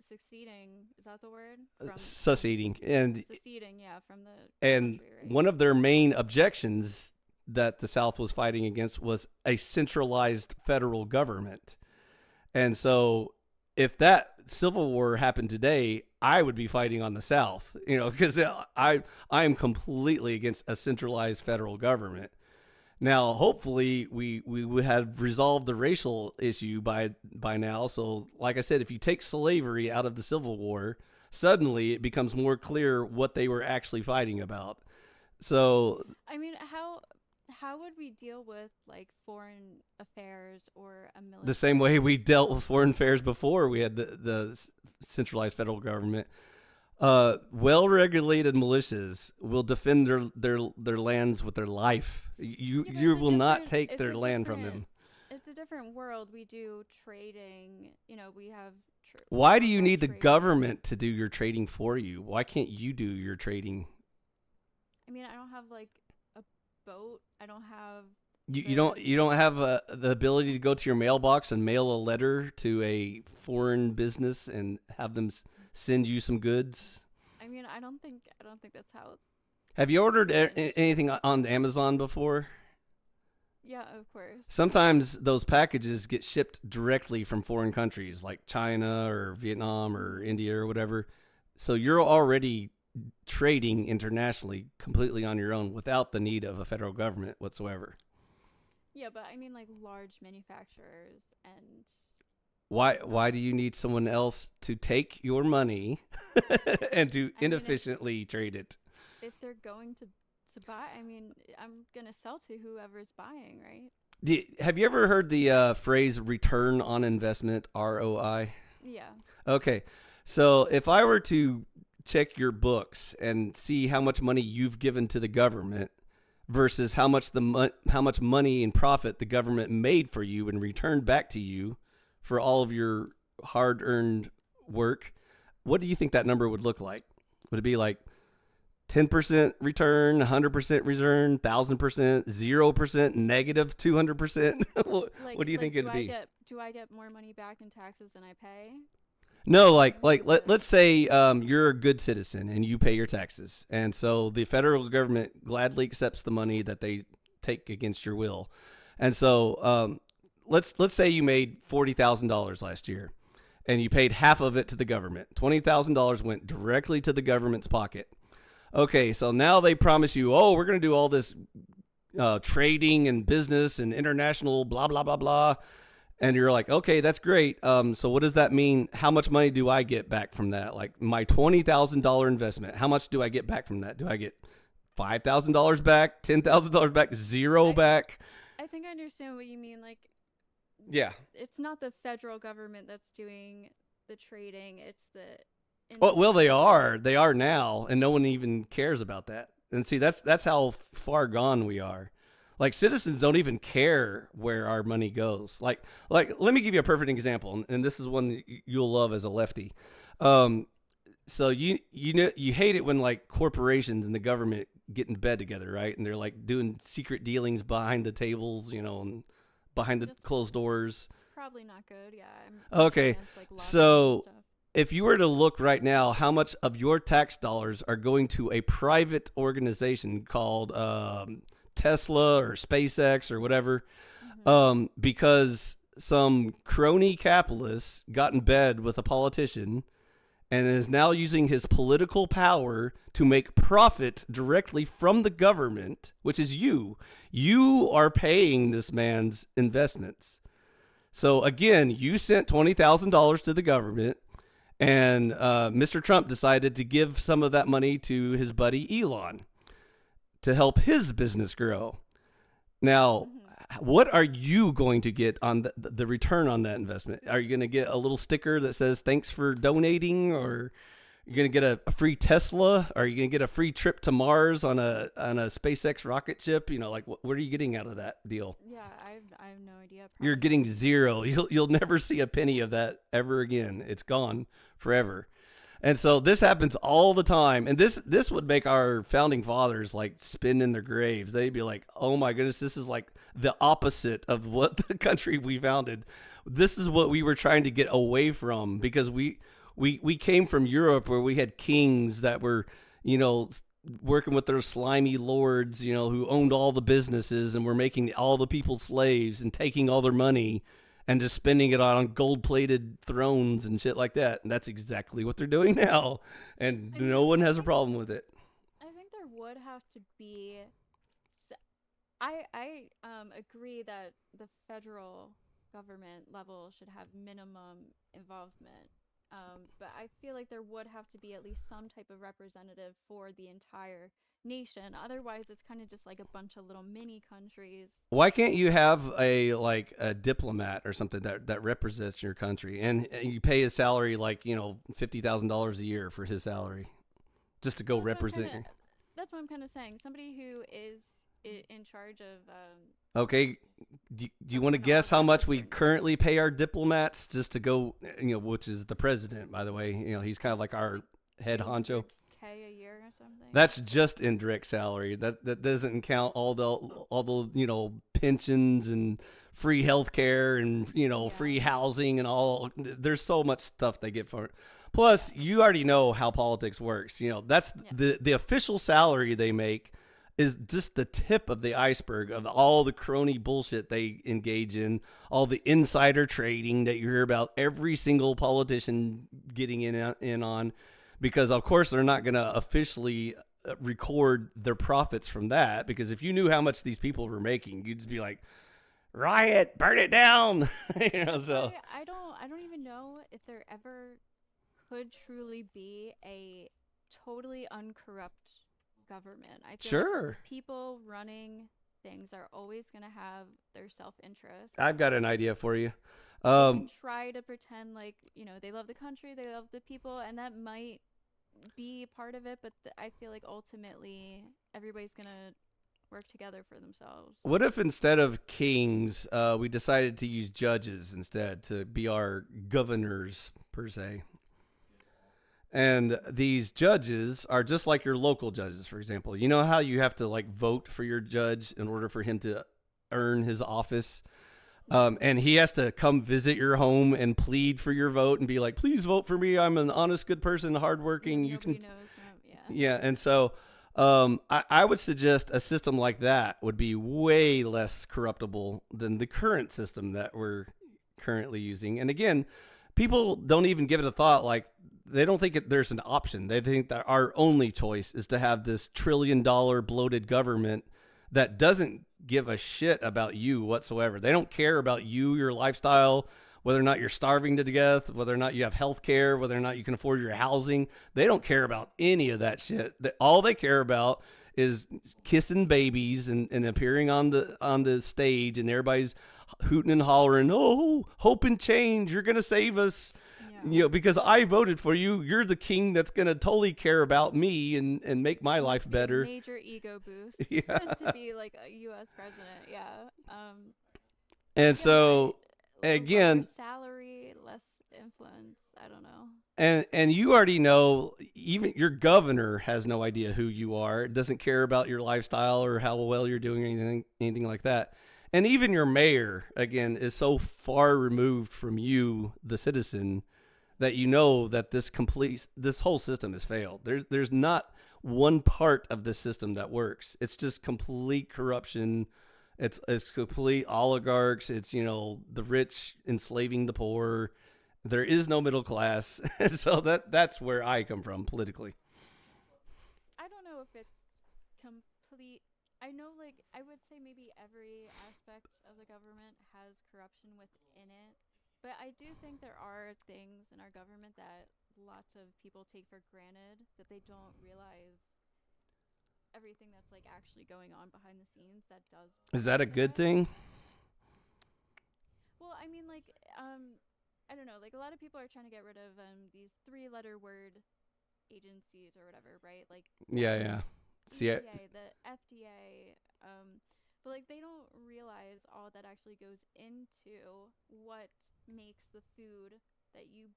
succeeding. Is that the word? seceding and Seceding, yeah, from the and country, right? one of their main objections that the South was fighting against was a centralized federal government. And so if that Civil War happened today, I would be fighting on the South, because I am completely against a centralized federal government. Now, hopefully, we would have resolved the racial issue by now. So, like I said, if you take slavery out of the Civil War, suddenly it becomes more clear what they were actually fighting about. So, I mean, how would we deal with like foreign affairs or a the same way military? we dealt with foreign affairs before we had the centralized federal government, well-regulated militias will defend their lands with their life. You Yeah, but you will not take it's their a land from different them. it's a different world. We do trading. We have Why do you worldwide need the trade. government to do your trading for you? Why can't you do your trading? I mean, I don't have like a boat. I don't have You the don't have the ability to go to your mailbox and mail a letter to a foreign business and have them send you some goods. I mean, I don't think that's how Have you ordered the industry anything works. on Amazon before? Yeah, of course. Sometimes those packages get shipped directly from foreign countries like China or Vietnam or India or whatever. So you're already trading internationally completely on your own without the need of a federal government whatsoever. Yeah, but I mean like large manufacturers and Why do you need someone else to take your money and to I mean inefficiently trade it? if they're going to buy, I mean, I'm going to sell to whoever's buying, right? Have you ever heard the phrase return on investment, ROI? Yeah. Okay. So if I were to check your books and see how much money you've given to the government versus how much money and profit the government made for you and returned back to you for all of your hard-earned work, what do you think that number would look like? Would it be like 10% return, 100% return, 1,000%, 0%, negative 200%? What do you think it'd be? Do I get more money back in taxes than I pay? No, let's say you're a good citizen and you pay your taxes, and so the federal government gladly accepts the money that they take against your will, and so let's say you made $40,000 last year, and you paid half of it to the government. $20,000 went directly to the government's pocket. Okay, so now they promise you, oh, we're going to do all this trading and business and international blah blah blah blah. And you're like, okay, that's great. So what does that mean? How much money do I get back from that? Like my $20,000 investment, how much do I get back from that? Do I get $5,000 back, $10,000 back, zero I back? I think I understand what you mean. Like, Yeah. it's not the federal government that's doing the trading; it's the Well, they individual. are. They are now, and no one even cares about that. And see, that's how far gone we are. Like citizens don't even care where our money goes. Let me give you a perfect example, and this is one you'll love as a lefty. Um, so you know you hate it when like corporations and the government get in bed together, right? And they're like doing secret dealings behind the tables, and behind the That's closed doors. probably not good. Yeah, I'm usually Okay, against like lobbying and so stuff. if you were to look right now, how much of your tax dollars are going to a private organization called Tesla or SpaceX or whatever, Hmm. because some crony capitalist got in bed with a politician and is now using his political power to make profit directly from the government, which is you. You are paying this man's investments. So again, you sent $20,000 to the government, and Mr. Trump decided to give some of that money to his buddy Elon to help his business grow. Now, Hmm. what are you going to get on the return on that investment? Are you going to get a little sticker that says thanks for donating, or you're going to get a free Tesla? Or are you going to get a free trip to Mars on a SpaceX rocket ship? Like what are you getting out of that deal? Yeah, I have no idea. You're Probably getting nothing. zero. You'll never see a penny of that ever again. It's gone forever. And so this happens all the time. And this would make our founding fathers like spin in their graves. They'd be like, "Oh my goodness, this is like the opposite of what the country we founded. This is what we were trying to get away from because we came from Europe where we had kings that were, you know, working with their slimy lords, who owned all the businesses and were making all the people slaves and taking all their money and just spending it on gold-plated thrones and shit like that. And that's exactly what they're doing now, and I no mean, one has a problem with it. I think there would have to be. I agree that the federal government level should have minimum involvement. But I feel like there would have to be at least some type of representative for the entire nation. Otherwise, it's kind of just like a bunch of little mini countries. Why can't you have a diplomat or something that represents your country, and you pay his salary like $50,000 a year for his salary just to go Well, that's what I'm kind represent of. you? That's what I'm kind of saying. Somebody who is in charge Okay, do you of want to kind of all guess the how much we assistance. currently pay our diplomats just to go, which is the president, by the way. He's kind of like our Like head honcho. 200K a year or something. That's just indirect salary. That doesn't count all the pensions and free health care and Yeah. free housing and all. There's so much stuff they get for it. Plus, Yeah. you already know how politics works. That's Yeah. the official salary they make is just the tip of the iceberg of all the crony bullshit they engage in, all the insider trading that you hear about every single politician getting in on, because of course they're not going to officially record their profits from that, because if you knew how much these people were making, you'd just be like, riot, burn it down. That's So why I don't even know if there ever could truly be a totally uncorrupt government. I feel like the sure, people running things are always going to have their self-interest. I've got an idea for you. They can um, try to pretend like, they love the country, they love the people, and that might be part of it, but I feel like ultimately everybody's going to work together for themselves. what if instead of kings, we decided to use judges instead to be our governors per se? And these judges are just like your local judges, for example. You know how you have to like vote for your judge in order for him to earn his office? Mhm. And he has to come visit your home and plead for your vote and be like, please vote for me. I'm an honest, good person, And hardworking. then You can, nobody knows them. Yeah. yeah. And so I would suggest a system like that would be way less corruptible than the current system that we're currently using. And again, people don't even give it a thought. Like, they don't think there's an option. They think that our only choice is to have this $1 trillion bloated government that doesn't give a shit about you whatsoever. They don't care about you, your lifestyle, whether or not you're starving to death, whether or not you have health care, whether or not you can afford your housing. They don't care about any of that shit. All they care about is kissing babies and appearing on the stage, and everybody's hooting and hollering, "Oh, hope and change! You're gonna save us." Yeah. You know, because I voted for you. You're the king that's gonna totally care about me and make my It life must be a better. major ego boost Yeah. to be like a U.S. president. Yeah. And Yeah, you're right. so Lower again, salary, less influence. I don't know. and you already know, even your governor has no idea who you are. It doesn't care about your lifestyle or how well you're doing, anything like that. And even your mayor, again, is so far removed from you, the citizen, that you know that this whole system has failed. There's not one part of the system that works. It's just complete corruption. It's complete oligarchs. It's, the rich enslaving the poor. There is no middle class. So that's where I come from politically. I don't know if it's complete. I know, like, I would say maybe every aspect of the government has corruption within it. But I do think there are things in our government that lots of people take for granted that they don't realize everything that's like actually going on behind the scenes that does Is that a benefit good us. thing? Well, I mean, like, I don't know. Like, a lot of people are trying to get rid of these three-letter word agencies or whatever, right? Like Yeah, yeah. See, EPA, the FDA. But like, they don't realize all that actually goes into what makes the food that you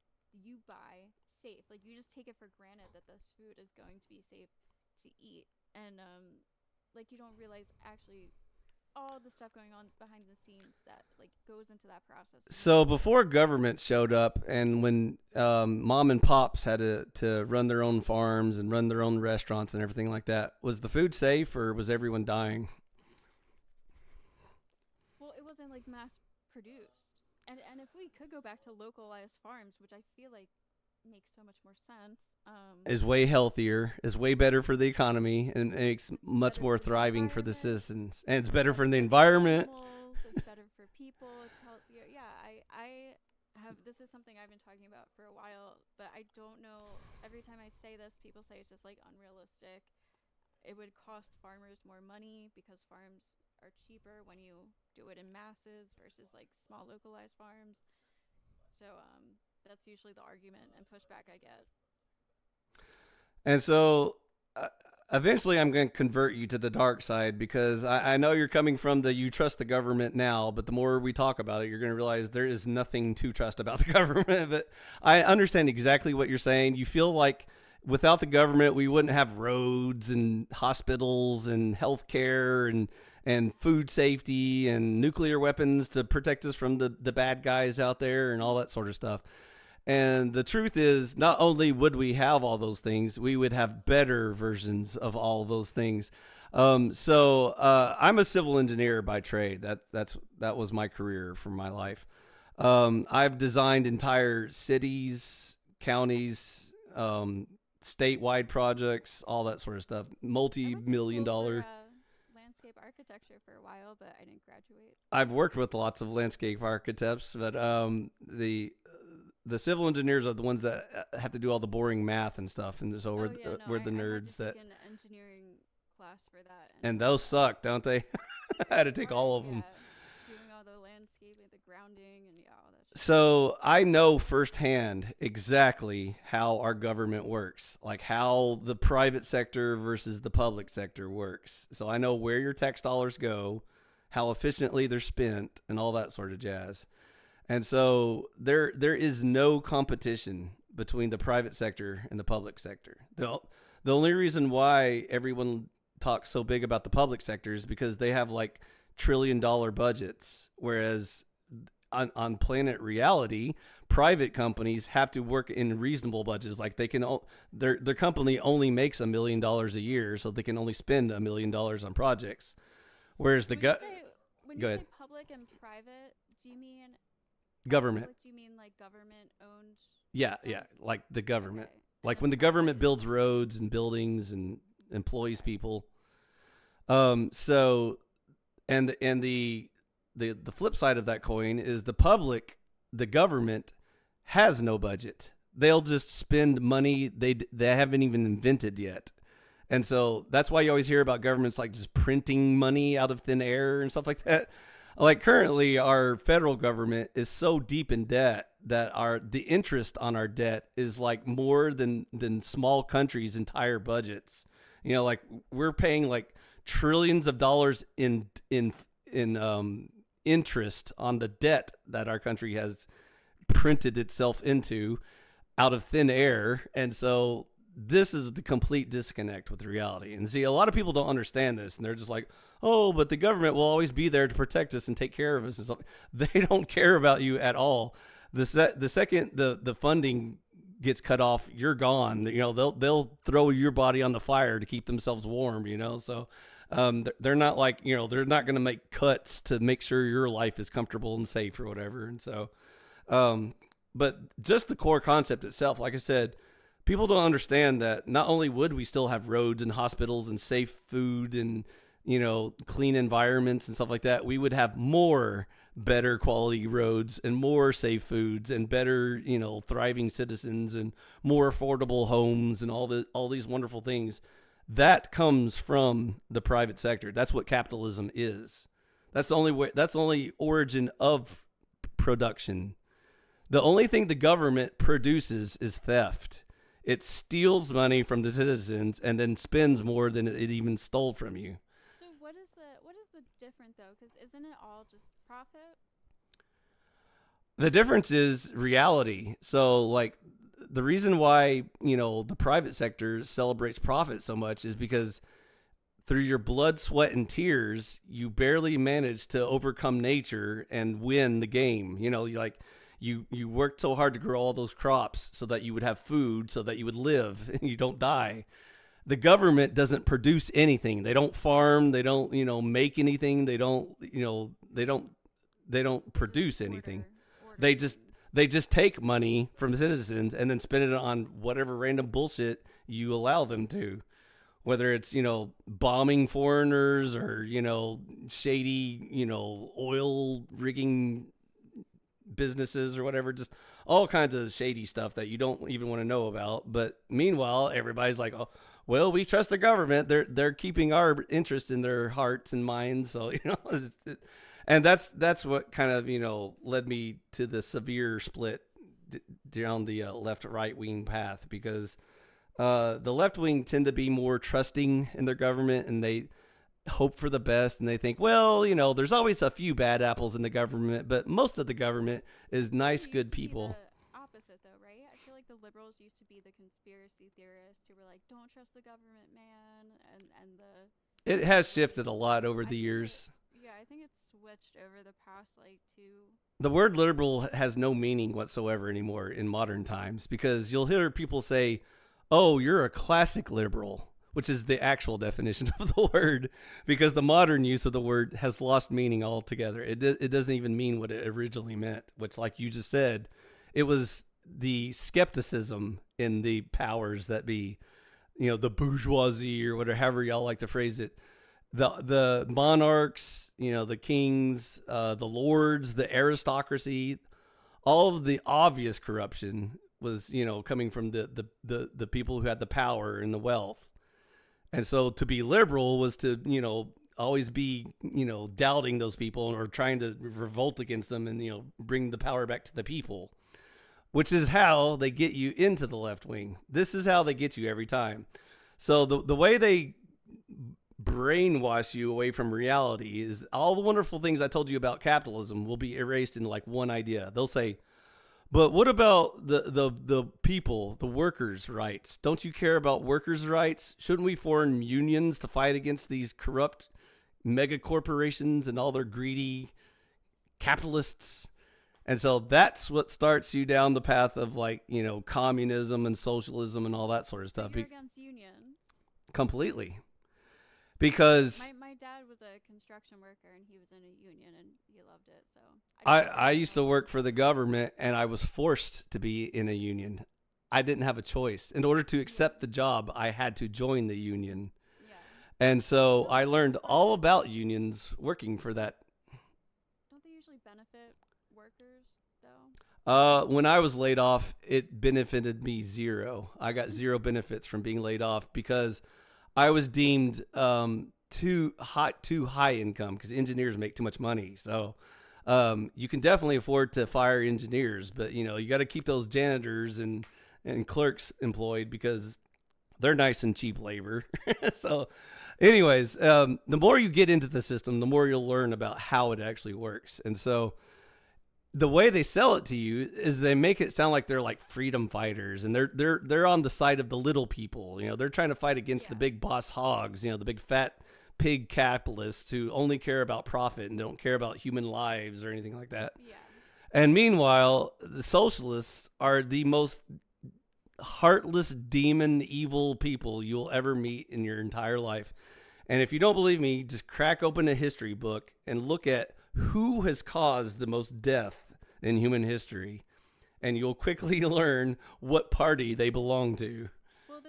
buy safe. Like, you just take it for granted that this food is going to be safe to eat, and like, you don't realize actually all the stuff going on behind the scenes that like goes into that process of so making it. before government showed up, and when mom and pops had to run their own farms and run their own restaurants and everything like that, was the food safe or was everyone dying? Well, it wasn't like mass produced. And if we could go back to localized farms, which I feel like makes so much more sense, Is way healthier, is way better for the economy, and makes it's much better more for the thriving for the environment, citizens, and it's it's better better for the for the environment. animals, it's better for people, it's healthier. Yeah, I have this is something I've been talking about for a while, but I don't know. Every time I say this, people say it's just like unrealistic. It would cost farmers more money because farms are cheaper when you do it in masses versus like small localized farms. So that's usually the argument and pushback I get. And so uh, eventually I'm going to convert you to the dark side, because I know you're coming from the you trust the government now, but the more we talk about it, you're going to realize there is nothing to trust about the government. But I understand exactly what you're saying. You feel like without the government, we wouldn't have roads and hospitals and healthcare and food safety and nuclear weapons to protect us from the bad guys out there and all that sort of stuff. And the truth is, not only would we have all those things, we would have better versions of all those things. I'm a civil engineer by trade. That was my career for my life. I've designed entire cities, counties, statewide projects, all that sort of stuff. I went to Multi-million school for dollar. landscape architecture for a while, but I didn't graduate. I've worked with lots of landscape architects, but the civil engineers are the ones that have to do all the boring math and stuff, and so Oh yeah, no, we're the I had to nerds take that, an engineering class for that, and and those suck, don't they? I had to it's take hard. all of them. Yeah, doing all the landscaping, the grounding, and yeah, all that shit. So I know firsthand exactly how our government works, like how the private sector versus the public sector works. So I know where your tax dollars go, how efficiently they're spent, and all that sort of jazz. And so there is no competition between the private sector and the public sector. The only reason why everyone talks so big about the public sector is because they have like $1 trillion budgets, whereas on planet reality, private companies have to work in reasonable budgets. Like their company only makes $1 million a year, so they can only spend $1 million on projects. Whereas the When you say when go you ahead, say public and private, do you mean by government. public? Do you mean like government owned Yeah, stuff? yeah, like the government. Okay, and Like then when the private government is builds roads and buildings and employs okay. people. So and the flip side of that coin is the public, the government has no budget. They'll just spend money they haven't even invented yet. And so that's why you always hear about governments like just printing money out of thin air and stuff like that. Like currently our federal government is so deep in debt that our the interest on our debt is like more than small countries' entire budgets. Like we're paying like trillions of dollars in interest on the debt that our country has printed itself into out of thin air. And so this is the complete disconnect with reality. And see, a lot of people don't understand this, and they're just like, "Oh, but the government will always be there to protect us and take care of us." And stuff. They don't care about you at all. The second the funding gets cut off, you're gone. They'll throw your body on the fire to keep themselves warm. So they're not like they're not going to make cuts to make sure your life is comfortable and safe or whatever. And so, but just the core concept itself, like I said, people don't understand that not only would we still have roads and hospitals and safe food and clean environments and stuff like that, we would have more better quality roads and more safe foods and better thriving citizens and more affordable homes and all these wonderful things that comes from the private sector. That's what capitalism is. That's the only way. That's the only origin of production. The only thing the government produces is theft. It steals money from the citizens and then spends more than it even stole from you. So what is the difference though? Because isn't it all just profit? The difference is reality. So, like, the reason why, the private sector celebrates profit so much is because through your blood, sweat, and tears, you barely manage to overcome nature and win the game. You worked so hard to grow all those crops so that you would have food, so that you would live and you don't die. The government doesn't produce anything. They don't farm. They don't, make anything. They don't produce anything. Order They just things. they just take money from citizens and then spend it on whatever random bullshit you allow them to. Whether it's bombing foreigners or shady oil rigging businesses or whatever, just all kinds of shady stuff that you don't even want to know about. But meanwhile, everybody's like, "Oh, well, we trust the government. They're keeping our interest in their hearts and minds." So and that's what kind of led me to the severe split down the left right wing path, because the left wing tend to be more trusting in their government, and they hope for the best, and they think, well, there's always a few bad apples in the government, but most of the government is I think nice, it used good to be people. the opposite, though, right? I feel like the liberals used to be the conspiracy theorists who were like, "Don't trust the government, man," and It the has liberals shifted a were like, lot over I the think it, years. yeah, I think it's switched over the past like two. The word liberal has no meaning whatsoever anymore in modern times, because you'll hear people say, "Oh, you're a classic liberal," which is the actual definition of the word, because the modern use of the word has lost meaning altogether. It doesn't even mean what it originally meant, which, like you just said, it was the skepticism in the powers that be, the bourgeoisie or whatever, however y'all like to phrase it, the monarchs, the kings, the lords, the aristocracy, all of the obvious corruption was coming from the people who had the power and the wealth. And so to be liberal was to always be doubting those people or trying to revolt against them and bring the power back to the people, which is how they get you into the left wing. This is how they get you every time. So the way they brainwash you away from reality is all the wonderful things I told you about capitalism will be erased in like one idea. They'll say, but what about the people, the workers' rights? Don't you care about workers' rights? Shouldn't we form unions to fight against these corrupt mega corporations and all their greedy capitalists? And so that's what starts you down the path of like, communism and socialism and all that sort of So stuff. you're against unions. Completely. Because My dad was a construction worker and he was in a union and he loved it. So I used to work for the government and I was forced to be in a union. I didn't have a choice. In order to Yeah. accept the job, I had to join the union. Yeah. And so I learned But all there's about no. unions working for that. Don't they usually benefit workers though? When I was laid off, it benefited me zero. I got zero benefits from being laid off because I was deemed too high income because engineers make too much money. So you can definitely afford to fire engineers, but you got to keep those janitors and clerks employed because they're nice and cheap labor. So, anyways, the more you get into the system, the more you'll learn about how it actually works. And so, the way they sell it to you is they make it sound like they're like freedom fighters and they're on the side of the little people. They're trying to fight against the Yeah. big boss hogs, the big fat pig capitalists who only care about profit and don't care about human lives or anything like that. Yeah. And meanwhile, the socialists are the most heartless, demon, evil people you'll ever meet in your entire life. And if you don't believe me, just crack open a history book and look at who has caused the most death in human history. And you'll quickly learn what party they belong to. Well,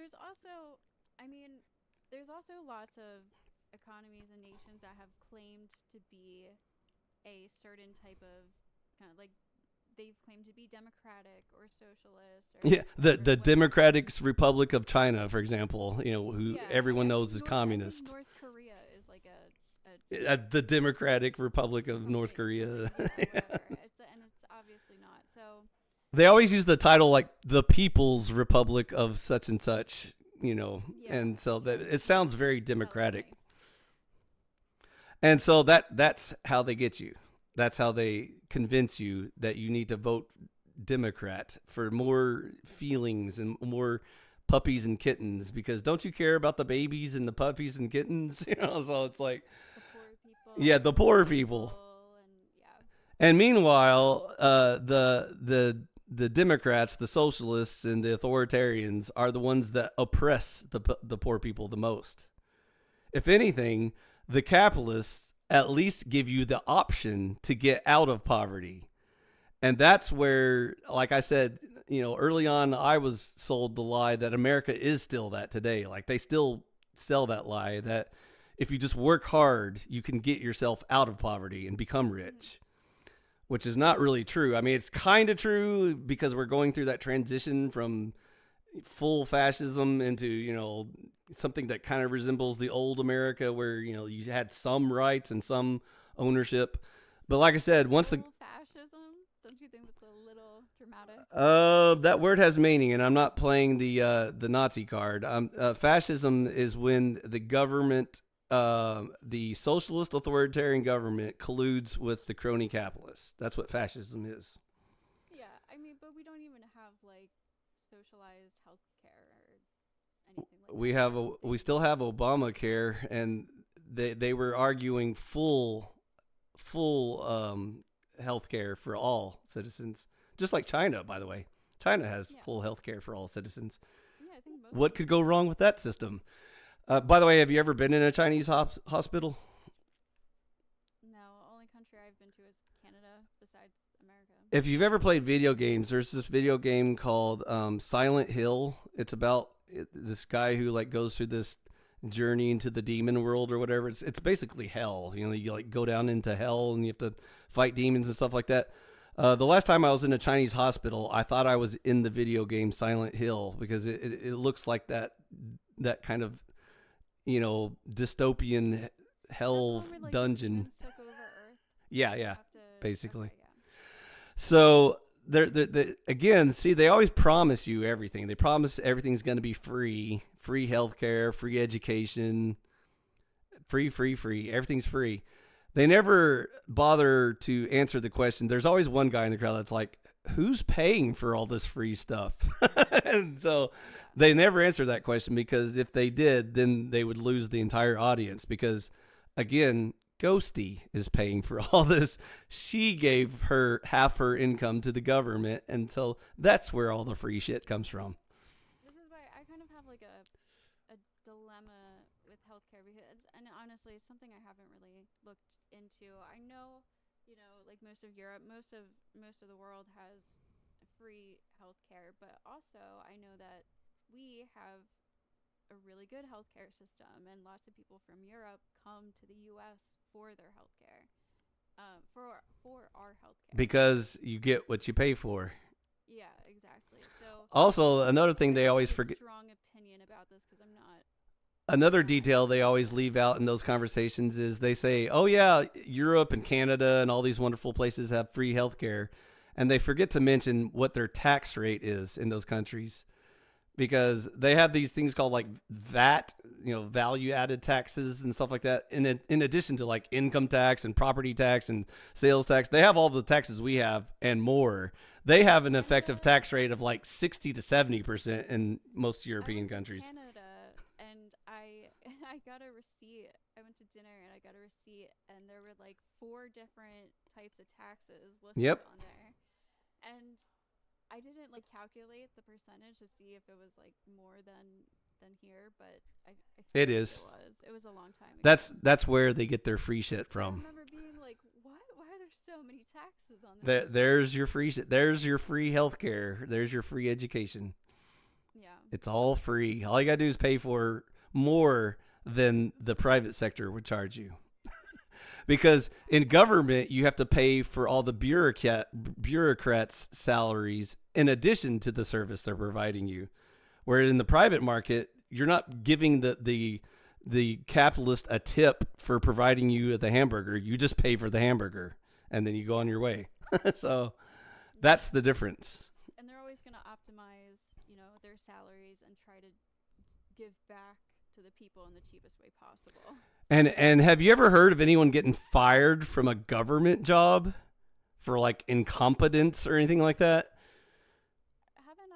I mean, there's also lots of economies and nations that have claimed to be a certain type of kind of like they've claimed to be democratic or socialist Yeah, or the whatever. Democratic Republic of China, for example, who Yeah, everyone I knows think is I think communist. North Korea is like a The Democratic Republic of North something Korea. yeah whatever. It's obviously not. So They always use the title like the People's Republic of such and such, yeah, and so that it yeah, sounds very that looks democratic. nice. And so that's how they get you. That's how they convince you that you need to vote Democrat for more feelings and more puppies and kittens because don't you care about the babies and the puppies and kittens? So it's like, The poor yeah, people the and the poor people. vulnerable and yeah, And meanwhile, the Democrats, the socialists, and the authoritarians are the ones that oppress the poor people the most. If anything, the capitalists at least give you the option to get out of poverty. And that's where, like I said, early on, I was sold the lie that America is still that today. Like they still sell that lie that if you just work hard, you can get yourself out of poverty and become mm-hmm. rich, which is not really true. I mean, it's kind of true because we're going through that transition from full fascism into something that kind of resembles the old America where you had some rights and some ownership. But like I said, once the Full fascism. Don't you think that's a little dramatic? that word has meaning, and I'm not playing the Nazi card. Fascism is when the government, the socialist authoritarian government, colludes with the crony capitalists. That's what fascism is. Yeah, I mean, but we don't even have like socialized health care or anything like that. I don't We think. still have Obamacare, and they were arguing full health care for all citizens, just like China, by the way. China has Yeah, full health care for all citizens. yeah, I think most What could go countries wrong do. with that system? By the way, have you ever been in a Chinese hospital? No, only country I've been to is Canada besides America. If you've ever played video games, there's this video game called Silent Hill. It's about this guy who like goes through this journey into the demon world or whatever. It's basically hell. You like go down into hell and you have to fight demons and stuff like that. The last time I was in a Chinese hospital, I thought I was in the video game Silent Hill because it looks like that kind of dystopian Is that the hell one where like the dungeon. demons took over Earth Yeah, and you yeah, have to? basically. Okay, yeah, So again, see, they always promise you everything. They promise everything's going to be free healthcare, free education, free. Everything's free. They never bother to answer the question. There's always one guy in the crowd that's like, "Who's paying for all this free stuff?" And so yeah. they never answer that question because if they did, then they would lose the entire audience because again, Ghosty is paying for all this. She gave her half her income to the government, and so that's where all the free shit comes from. This is why I kind of have like a dilemma with healthcare because, and honestly, it's something I haven't really looked into. I know, like most of Europe, most of the world has free healthcare, but also I know that we have a really good healthcare system, and lots of people from Europe come to the U.S. for their healthcare, for our healthcare. Because you get what you pay for. Yeah, exactly. So Also, another thing I they don't have always a forget. strong opinion about this because Another I'm not detail they actually always there. leave out in those conversations is they say, "Oh yeah, Europe and Canada and all these wonderful places have free healthcare," and they forget to mention what their tax rate is in those countries because they have these things called like VAT, value added taxes and stuff like that. In addition to like income tax and property tax and sales tax, they have all the taxes we have and more. They have an effective Canada, tax rate of like 60 to 70% in most I European went to countries. Canada and I I got a receipt. I went to dinner and I got a receipt and there were like four different types of taxes listed Yep, on there. And I didn't like calculate the percentage to see if it was like more than here, but I feel it like it is. was. It was a long time That's ago. that's where they get their free shit But I from. remember being like, "What? Why are there so many taxes on this receipt?" There's your free shit. There's your free healthcare. There's your free education. Yeah. It's all free. All you gotta do is pay for more than the private sector would charge you. Because in government, you have to pay for all the bureaucrats' salaries in addition to the service they're providing you. Where in the private market, you're not giving the capitalist a tip for providing you the hamburger. You just pay for the hamburger and then you go on Yeah. your way. So Yeah. that's the difference. And they're always going to optimize, their salaries and try to give back to the people in the cheapest way possible. And have you ever heard of anyone getting fired from a government job for like incompetence or anything like that? Haven't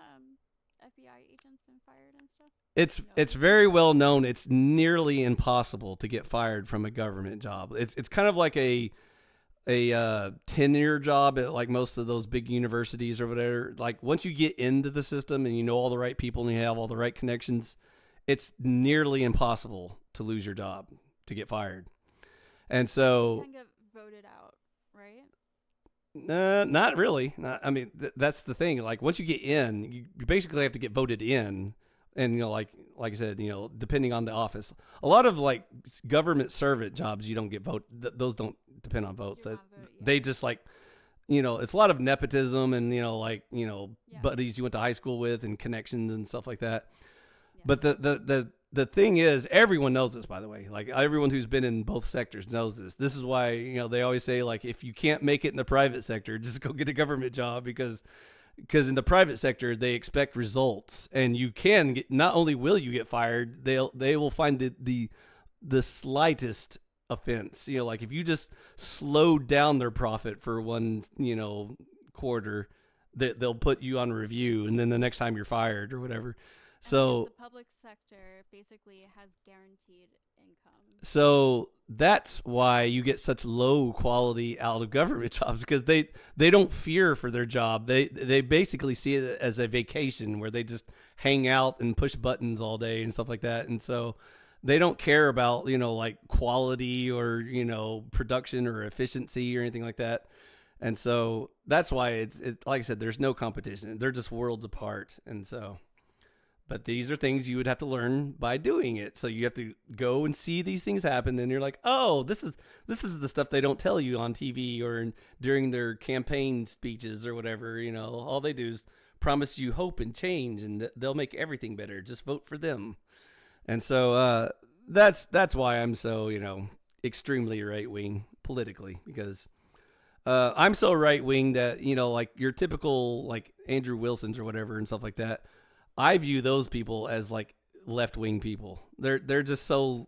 FBI agents been fired and stuff? It's No, it's this is very new. well known. It's nearly impossible to get fired from a government job. It's kind of like a tenure job at like most of those big universities or whatever. Like once you get into the system and you know all the right people and you have all the right connections, it's nearly impossible to lose your job, to get fired. And But you so, can get voted out, right? not really. I mean, that's the thing. Like once you get in, you basically have to get voted in, and like I said, depending on the office, a lot of like government servant jobs, you don't get vote. Those don't depend on votes. You're not voted. They Yeah. just like it's a lot of nepotism and Yeah. buddies you went to high school with and connections and stuff like that. Yeah. But the thing is, everyone knows this, by the way. Like everyone who's been in both sectors knows this. This is why they always say like if you can't make it in the private sector, just go get a government job because in the private sector they expect results, and you can get, not only will you get fired, they will find the slightest offense. Like if you just slow down their profit for one quarter, they'll put you on review, and then the next time you're fired or whatever. And I guess the So public sector basically has guaranteed income. so that's why you get such low quality out of government jobs because they don't fear for their job. They basically see it as a vacation where they just hang out and push buttons all day and stuff like that. And so they don't care about like quality or production or efficiency or anything like that. And so that's why it's like I said, there's no competition. They're just worlds apart. And so, but these are things you would have to learn by doing it. So you have to go and see these things happen, and you're like, oh, this is the stuff they don't tell you on TV or during their campaign speeches or whatever. All they do is promise you hope and change, and they'll make everything better. Just vote for them. And so that's why I'm so extremely right wing politically because I'm so right wing that like your typical like Andrew Wilsons or whatever and stuff like that. I view those people as like left wing people. They're just so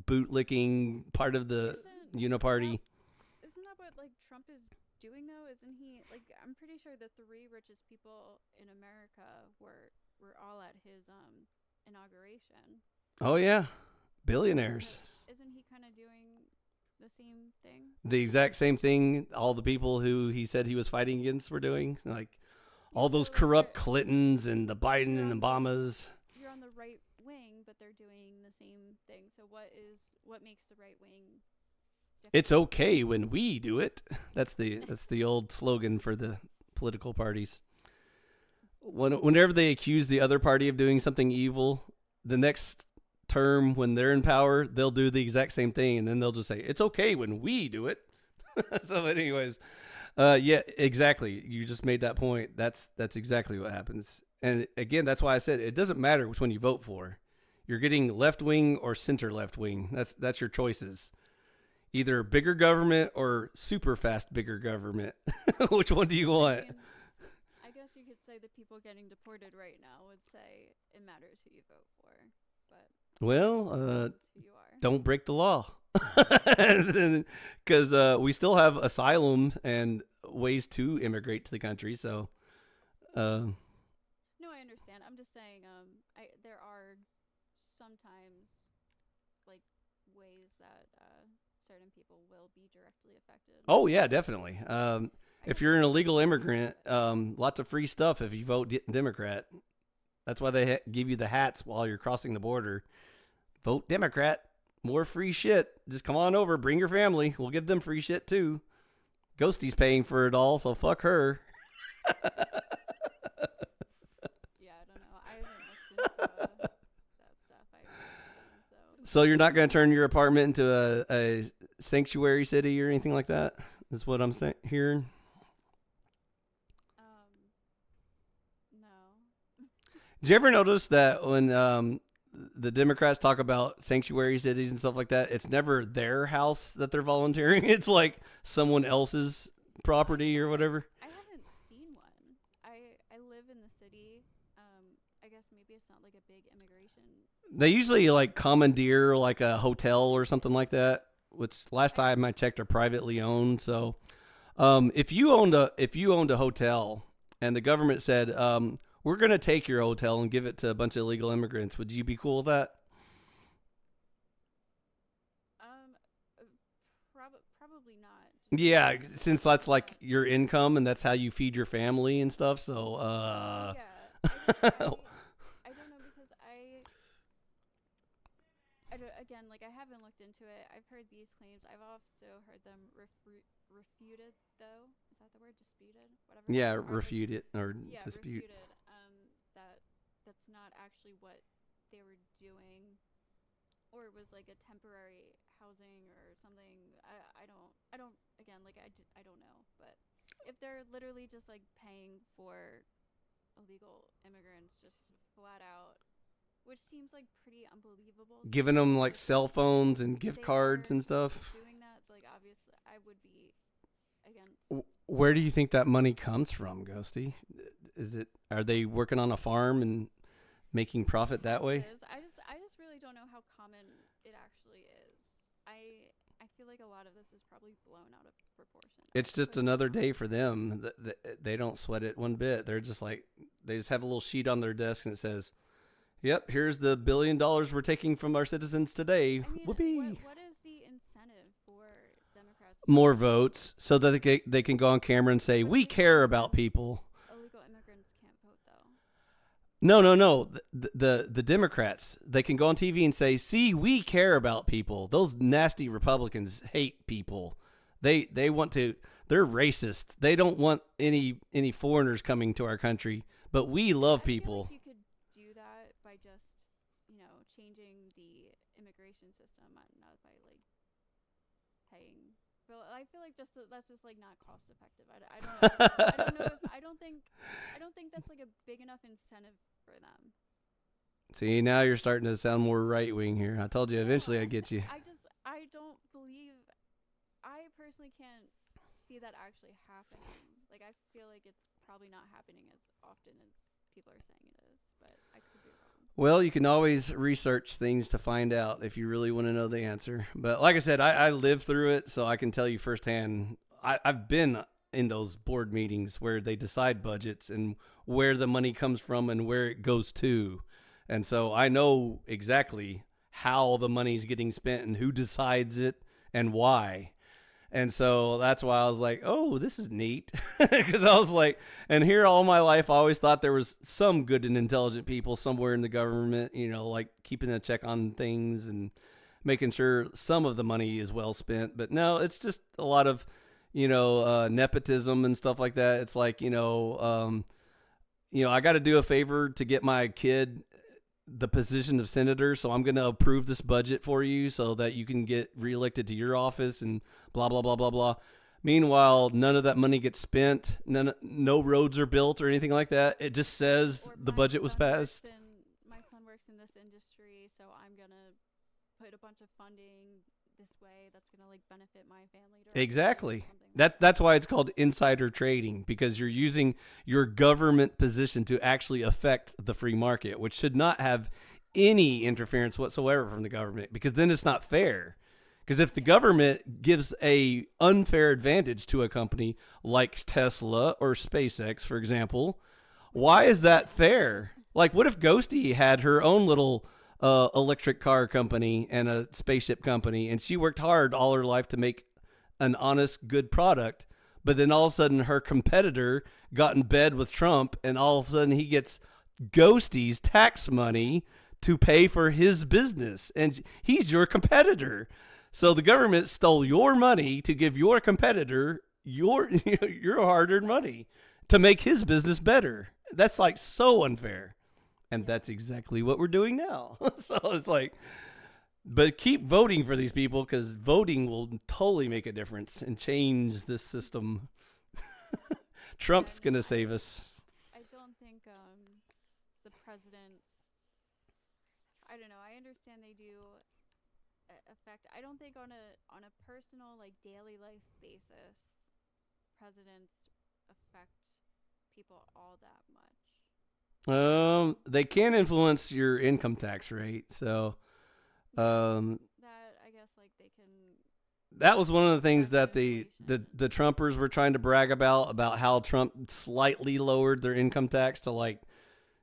bootlicking part of the That uniparty. isn't that what like Trump is doing though? Isn't he like I'm pretty sure the three richest people in America were all at his inauguration. Oh yeah, So billionaires. isn't he kind of doing the same thing? The exact same thing all the people who he said he was fighting against were doing. Like Yeah, all those so like corrupt Clintons and the Biden you're and on the Obamas. you're on the right wing, but they're doing the same thing. So what makes the right wing It's different? okay when we do it. That's the old slogan for the political parties. Whenever they accuse the other party of doing something evil, the next term when they're in power, they'll do the exact same thing, and then they'll just say it's okay when we do it. So, anyways, yeah, exactly. You just made that point. That's exactly what happens. And again, that's why I said it doesn't matter which one you vote for. You're getting left wing or center left wing. That's your choices. Either bigger government or super fast bigger government. Which one do you I want? mean, I guess you could say the people getting deported right now would say it matters who you vote for, but Well, depends who you are. don't break the law. Because we still have asylum and ways to immigrate to the country. So, uh, No, I understand. I'm just saying, there are sometimes like ways that certain people will be directly affected. oh yeah, definitely. I If guess you're it an depends illegal on the immigrant, specific. lots of free stuff if you vote Democrat. That's why they give you the hats while you're crossing the border. Vote Democrat. More free shit. Just come on over. Bring your family. We'll give them free shit too. Ghostie's paying for it all, so fuck her. Yeah, I don't know. I haven't looked into that stuff. I haven't, so So you're not going to turn your apartment into a sanctuary city or anything like that? Is what I'm hearing. no. Did you ever notice that when the Democrats talk about sanctuary cities and stuff like that, it's never their house that they're volunteering. It's like someone else's property or whatever. I haven't seen one. I live in the city. I guess maybe it's not like a big immigration. They usually like commandeer like a hotel or something like that, which last I time I checked are privately owned. So if you owned a hotel and the government said we're going to take your hotel and give it to a bunch of illegal immigrants, would you be cool with that? um probably not. Just Yeah, because since that's like uh, your income and that's how you feed your family and stuff. So, yeah. I don't know because again, like I haven't looked into it. I've heard these claims. I've also heard them refuted, though. Is that the word? Disputed, whatever. yeah, Or like, refute it or yeah, dispute. refuted. That that's not actually what they were doing, or it was like a temporary housing or something. I don't. Again, like I don't know. But if they're literally just like paying for illegal immigrants just flat out, which seems like pretty unbelievable to Giving me them like because cell phones and if gift they cards are and stuff. doing that, like obviously I would be against. Where do you think that money comes from, Ghosty? Is it Are they working on a farm and making profit that way? Taxes. I just really don't know how common it actually is. I feel like a lot of this is probably blown out of proportion. I It's just could be another day wrong. for them. They don't sweat it one bit. They're just like they just have a little sheet on their desk and it says, "Yep, here's the $1 billion we're taking from our citizens today." I mean, Whoopee! what is the incentive for Democrats to More do that? votes so that they can go on camera and say What we care about people. illegal immigrants can't vote though? No, no, no. The Democrats, they can go on TV and say, "See, we care about people." Those nasty Republicans hate people. They want to. They're racist. They don't want any foreigners coming to our country. But we love I feel like people. you could do that by just, changing the immigration system, not by like paying. But I feel like that's just like not cost effective. I don't know. I don't know if I don't think that's like a big enough incentive for them. See, now you're starting to sound more right wing here. I told you No, eventually I'd get you. I don't believe. I personally can't see that actually happening. Like I feel like it's probably not happening as often as people are saying it is, but I could be wrong. Well, you can always research things to find out if you really want to know the answer. But like I said, I lived through it, so I can tell you firsthand. I've been in those board meetings where they decide budgets and where the money comes from and where it goes to. And so I know exactly how the money's getting spent and who decides it and why. And so that's why I was like, oh, this is neat. Because I was like, and here all my life, I always thought there was some good and intelligent people somewhere in the government, like keeping a check on things and making sure some of the money is well spent. But no, it's just a lot of, nepotism and stuff like that. It's like, I got to do a favor to get my kid the position of senator, so I'm going to approve this budget for you so that you can get reelected to your office and blah blah blah blah blah. Meanwhile, none of that money gets spent. No roads are built or anything like that. It just says Or the budget was passed. my son works in this industry, so I'm gonna put a bunch of funding this way that's gonna like benefit my family directly or Exactly. something like That's that. why it's called insider trading, because you're using your government position to actually affect the free market, which should not have any interference whatsoever from the government, because then it's not fair. Because if the Yeah. government gives a unfair advantage to a company like Tesla or SpaceX, for example, Which why is is that ridiculous. fair? Like, what if Ghosty had her own little electric car company and a spaceship company, and she worked hard all her life to make an honest, good product, but then all of a sudden her competitor got in bed with Trump, and all of a sudden he gets Ghosty's tax money to pay for his business, and he's your competitor. So the government stole your money to give your competitor your hard-earned money to make his business better. That's like so unfair. And Yeah. that's exactly what we're doing now. So it's like, but keep voting for these people, because voting will totally make a difference and change this system. Yeah, Trump's I mean, gonna save us. I don't think the presidents. I don't know. I understand they do affect. I don't think on a personal like daily life basis, presidents affect people all that much. They can influence your income tax rate. So, Yeah, um, that I guess like they can that was one of the things affect that the inflation. Trumpers were trying to brag about how Trump slightly lowered their income tax to like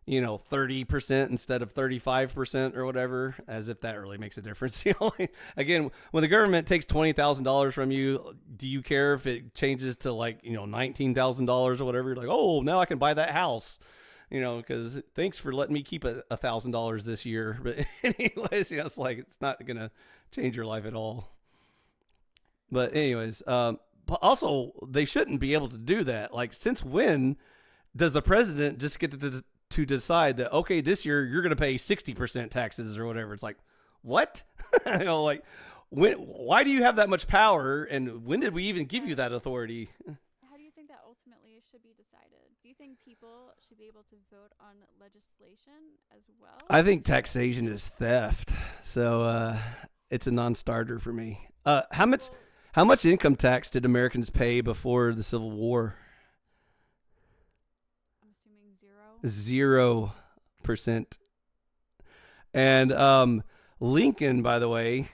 30% instead of 35% or whatever, as if that really makes a difference. Again, when the government takes $20,000 from you, do you care if it changes to like, $19,000 or whatever? You're like, oh, now I can buy that house, because thanks for letting me keep $1,000 this year. But anyways, it's like, it's not going to change your life at all. But anyways, also they shouldn't be able to do that. Like, since when does the president just get to decide that, okay, this year you're going to pay 60% taxes or whatever? It's like, what? Like, why do you have that much power, and when did we even give you But that authority? how do you think that ultimately should be decided? Do you think people should be able to vote on legislation as well? I think taxation is theft, so it's a non-starter for me. How much Well, how much income tax did Americans pay before the Civil War? I'm assuming zero. 0%. And Lincoln, by the way,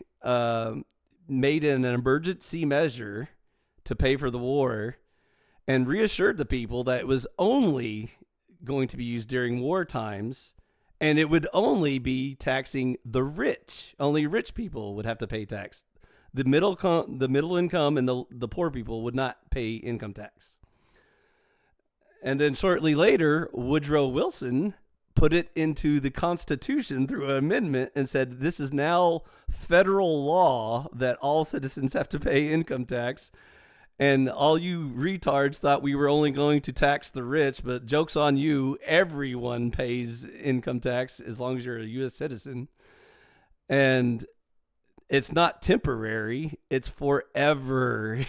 made an emergency measure to pay for the war and reassured the people that it was only going to be used during war times, and it would only be taxing the rich. Only rich people would have to pay tax. The middle income and the poor people would not pay income tax. And then shortly later, Woodrow Wilson put it into the Constitution through an amendment and said this is now federal law that all citizens have to pay income tax. And all you retards thought we were only going to tax the rich, but joke's on you. Everyone pays income tax as long as you're a U.S. citizen. And it's not temporary, it's forever.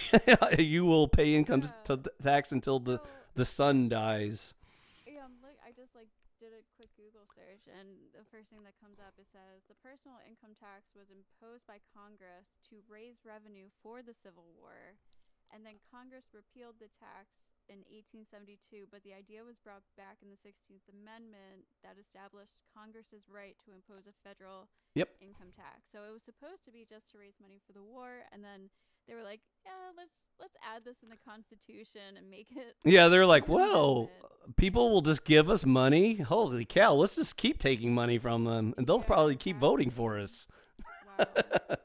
You will pay income Yeah. tax until So the sun dies. yeah, like I just like did a quick Google search, and the first thing that comes up it says the personal income tax was imposed by Congress to raise revenue for the Civil War, and then Congress repealed the tax in 1872. But the idea was brought back in the 16th Amendment that established Congress's right to impose a federal Yep. income tax. So it was supposed to be just to raise money for the war, and then they were like, yeah, let's add this in the Constitution and make it Yeah, they're like, an whoa, amendment. people will just give us money. Holy cow, let's just keep taking money from them, and they'll Yeah, probably keep voting for exactly. us. Wow.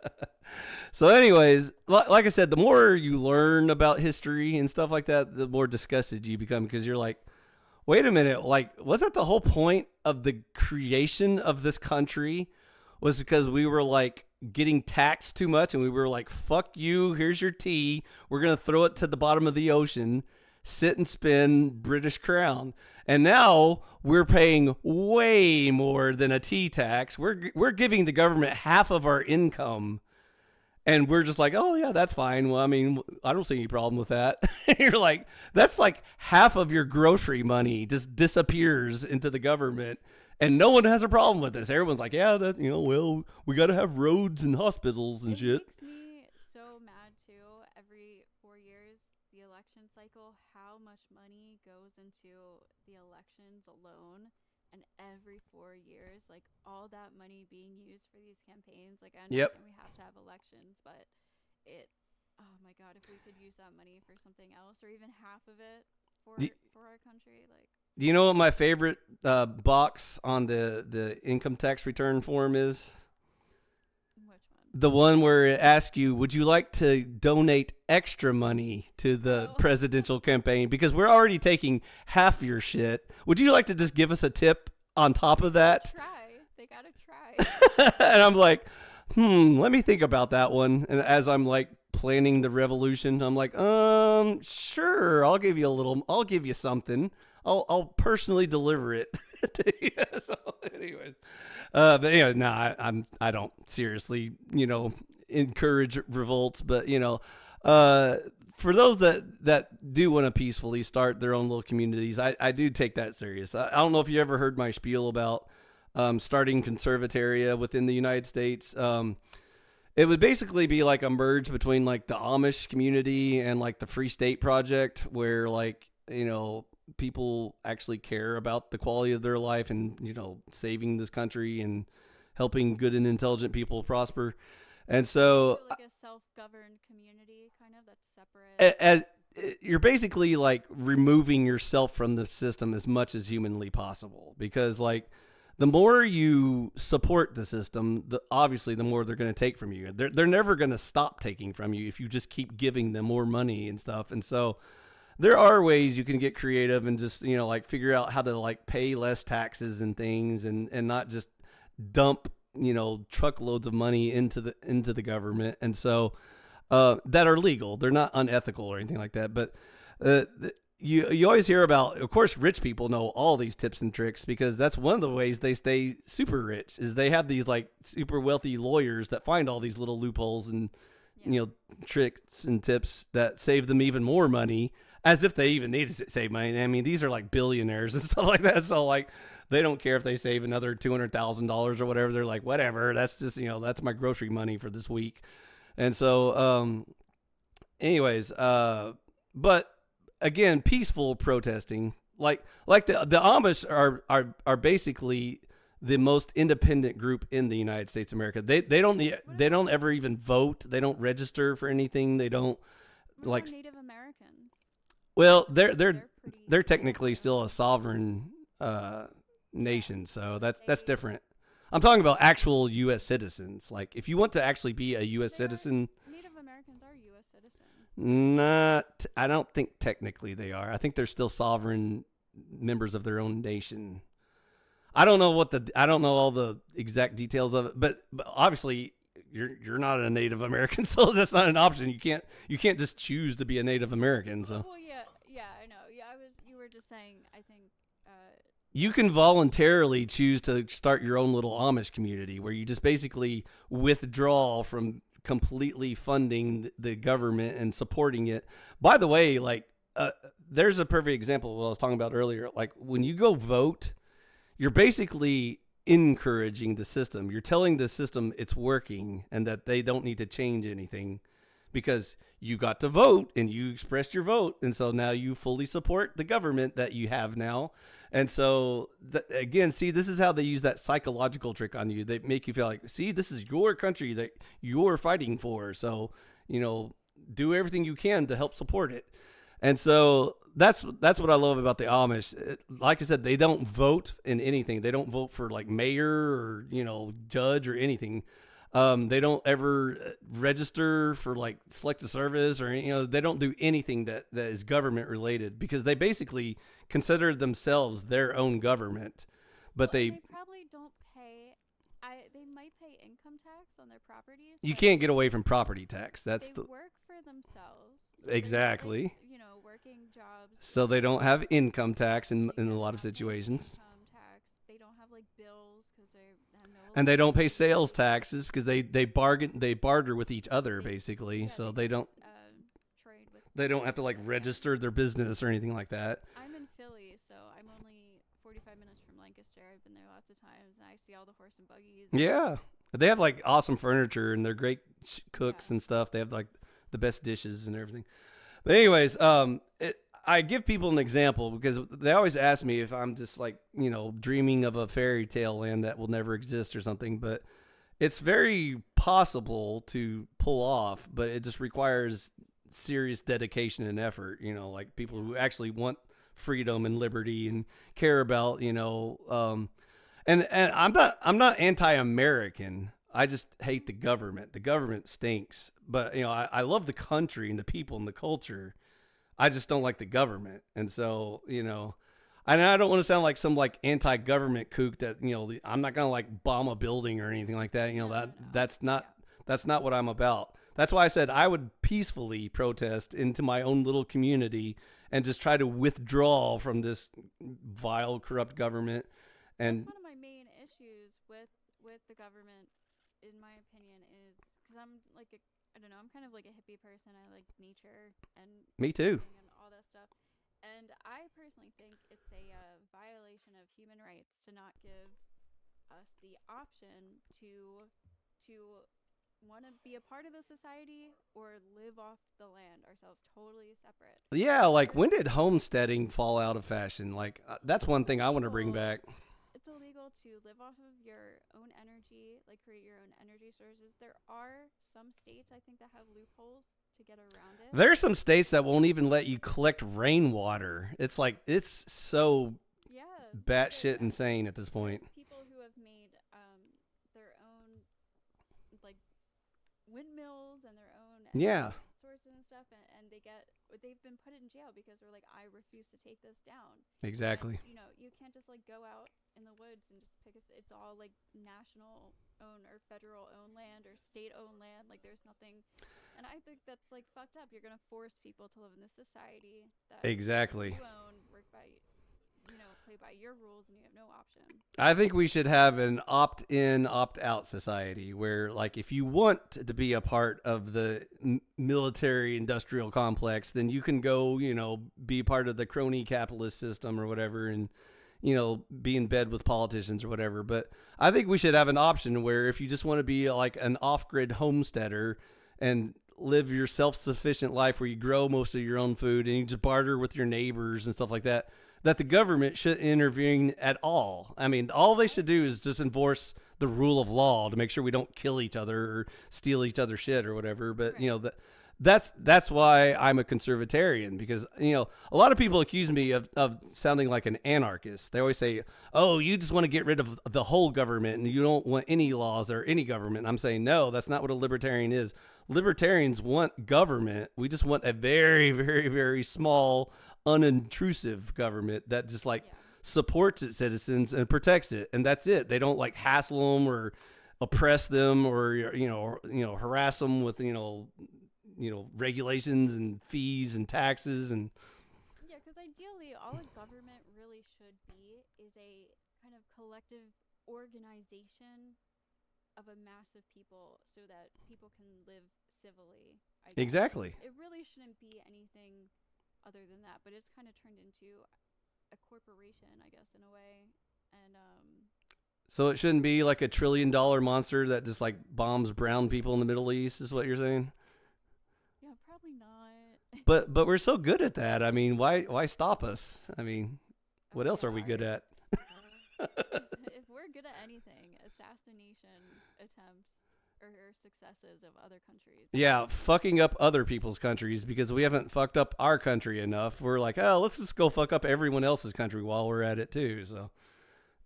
So, anyways, like I said, the more you learn about history and stuff like that, the more disgusted you become, because you're like, wait a minute, like, was that the whole point of the creation of this country? Was because we were like getting taxed too much, and we were like, fuck you, here's your tea. We're going to throw it to the bottom of the ocean. sit and spend British crown. And now we're paying way more than a tea tax. We're giving the government half of our income, and we're just like, oh yeah, that's fine. Well, I mean, I don't see any problem with that. You're like, that's like half of your grocery money just disappears into the government, and no one has a problem with this. Everyone's like, yeah, that well, we got to have roads and hospitals and It shit. makes me so mad too. Every 4 years, the election cycle, how much money goes into the elections alone. And every 4 years, like all that money being used for these campaigns, like I Yep. understand we have to have elections, but it, oh my God, if we could use that money for something else or even half of it Do, for our country, like do you know what my favorite box on the income tax return form is? which one? The one where it asks you, would you like to donate extra money to the Oh, presidential campaign? Because we're already taking half your shit. Would you like to just give us a tip on top they of gotta that? try. They gotta try. And I'm like, let me think about that one. And as I'm like planning the revolution, I'm like, sure, I'll give you a little, I'll give you something. I'll personally deliver it to you. So, anyways, but anyway, no, I don't seriously, encourage revolts, but for those that do want to peacefully start their own little communities, I do take that serious. I don't know if you ever heard my spiel about starting conservataria within the United States. It would basically be like a merge between like the Amish community and like the Free State Project, where like people actually care about the quality of their life and saving this country and helping good and intelligent people prosper. And so So like a self-governed community, kind of that's separate. as you're basically like removing yourself from the system as much as humanly possible, because like the more you support the system, obviously the more they're going to take from you. They're never going to stop taking from you if you just keep giving them more money and stuff. And so there are ways you can get creative and just like figure out how to like pay less taxes and things, and not just dump truckloads of money into the government. And so that are legal. They're not unethical or anything like that. But uh, you always hear about, of course, rich people know all these tips and tricks, because that's one of the ways they stay super rich is they have these like super wealthy lawyers that find all these little loopholes and Yeah. tricks and tips that save them even more money, as if they even need to save money. I mean, these are like billionaires and stuff like that. So like they don't care if they save another $200,000 or whatever. They're like, whatever. That's just that's my grocery money for this week. And so, anyways, but again, peaceful protesting, like the Amish are basically the most independent group in the United States of America. They don't ever even vote. They don't register for anything. They don't What like. about Native Americans? Well, They're pretty they're technically active. still a sovereign Yeah, nation, so but that's different. I'm talking about actual U.S. citizens. Like, if you want to actually be a U.S. they are citizen, Native Americans are U.S. citizens. not. I don't think technically they are. I think they're still sovereign members of their own nation. I don't know all the exact details of it, but obviously you're not a Native American, so that's not an option. You can't just choose to be a Native American. So Well, yeah, yeah, I know. Yeah, I was. You were just saying. I think. you can voluntarily choose to start your own little Amish community where you just basically withdraw from completely funding the government and supporting it. By the way, like there's a perfect example of what I was talking about earlier. Like when you go vote, you're basically encouraging the system. You're telling the system it's working and that they don't need to change anything, because you got to vote and you expressed your vote. And so now you fully support the government that you have now. And so, again, see, this is how they use that psychological trick on you. They make you feel like, see, this is your country that you're fighting for. So, do everything you can to help support it. And so that's what I love about the Amish. Like I said, they don't vote in anything. They don't vote for like mayor or judge or anything. They don't ever register for like select a service, or they don't do anything that is government related, because they basically consider themselves their own government. But Well, and they probably don't pay. They might pay income tax on their properties, you but can't get away from property tax. That's they the work for themselves. So they're exactly. working jobs, So they don't have income tax they in a don't lot of have no situations. income tax, they don't have like bills because they have no And they don't pay sales electricity. taxes because they barter with each other They basically. Yeah, So they just trade with they don't have to each like other. Yeah. register their business or anything like that. I'm in Philly, so I'm only 45 minutes from Lancaster. I've been there lots of times, and I see all the horse and buggies. And Yeah. They have like awesome furniture and they're great yeah, cooks and stuff. They have like the best dishes and everything. But anyways, I give people an example because they always ask me if I'm just like, dreaming of a fairy tale land that will never exist or something, but it's very possible to pull off, but it just requires serious dedication and effort, like people yeah, who actually want freedom and liberty and care about, and I'm not anti-American. I just hate the government. The government stinks. But I love the country and the people and the culture. I just don't like the government. And so I don't want to sound like some like anti-government kook that I'm not gonna like bomb a building or anything like that. no, no, That no. that's not Yeah, that's not what I'm about. That's why I said I would peacefully protest into my own little community and just try to withdraw from this vile, corrupt government. that's And one of my main issues with the government, in my opinion, is because I'm like I don't know, I'm kind of like a hippie person. I like nature and me too. gardening and all that stuff. And I personally think it's a violation of human rights to not give us the option to want to be a part of the society or live off the land ourselves, totally separate. Yeah, like There's when did homesteading fall out of fashion? Like that's one it's thing I want to bring illegal. back. It's illegal to live off of your own energy, like create your own energy sources. There are some states I think that have loopholes to get around it. There's some states that won't even let you collect rainwater. It's like it's so Yeah, batshit insane at this there's point. people who have made their own like windmills and their own Yeah, energy sources and stuff, and they've been put in jail because they're like, I refuse to take this down. And exactly. you can't just like go out in the woods and just pick it's all like national owned or federal owned land or state owned land. Like there's nothing, and I think that's like fucked up. You're gonna force people to live in this society that Exactly. you own, work by, play by your rules, and you have no option. I think we should have an opt-in, opt-out society where, like, if you want to be a part of the military industrial complex, then you can go, be part of the crony capitalist system or whatever, and be in bed with politicians or whatever. But I think we should have an option where if you just want to be like an off-grid homesteader and live your self-sufficient life where you grow most of your own food and you just barter with your neighbors and stuff like that, that the government shouldn't intervene at all. I mean, all they I should do is just enforce the rule of law to make sure we don't kill each other or steal each other's shit or whatever. But Right. that's why I'm a conservatarian, because a lot of people accuse me of sounding like an anarchist. They always say, "Oh, you just want to get rid of the whole government and you don't want any laws or any government." I'm saying, no, that's not what a libertarian is. Libertarians want government. We just want a very, very, very small, unintrusive government that just like Yeah. supports its citizens and protects it, and that's it. They don't like hassle them or oppress them or harass them with regulations and fees and taxes and Yeah, because ideally, all a government really should be is a kind of collective organization of a mass of people so that people can live civilly, I guess. exactly. It really shouldn't be anything other than that, but it's kind of turned into a corporation, I guess, in a way. And So it shouldn't be like $1 trillion monster that just like bombs brown people in the Middle East, is what you're saying? yeah, probably not. But we're so good at that. I mean, why stop us? I mean, Oh what else are we yeah, good at? if we're good at anything, assassination attempts or successes of other countries. Yeah, fucking up other people's countries because we haven't fucked up our country enough. We're like, oh, let's just go fuck up everyone else's country while we're at it too. So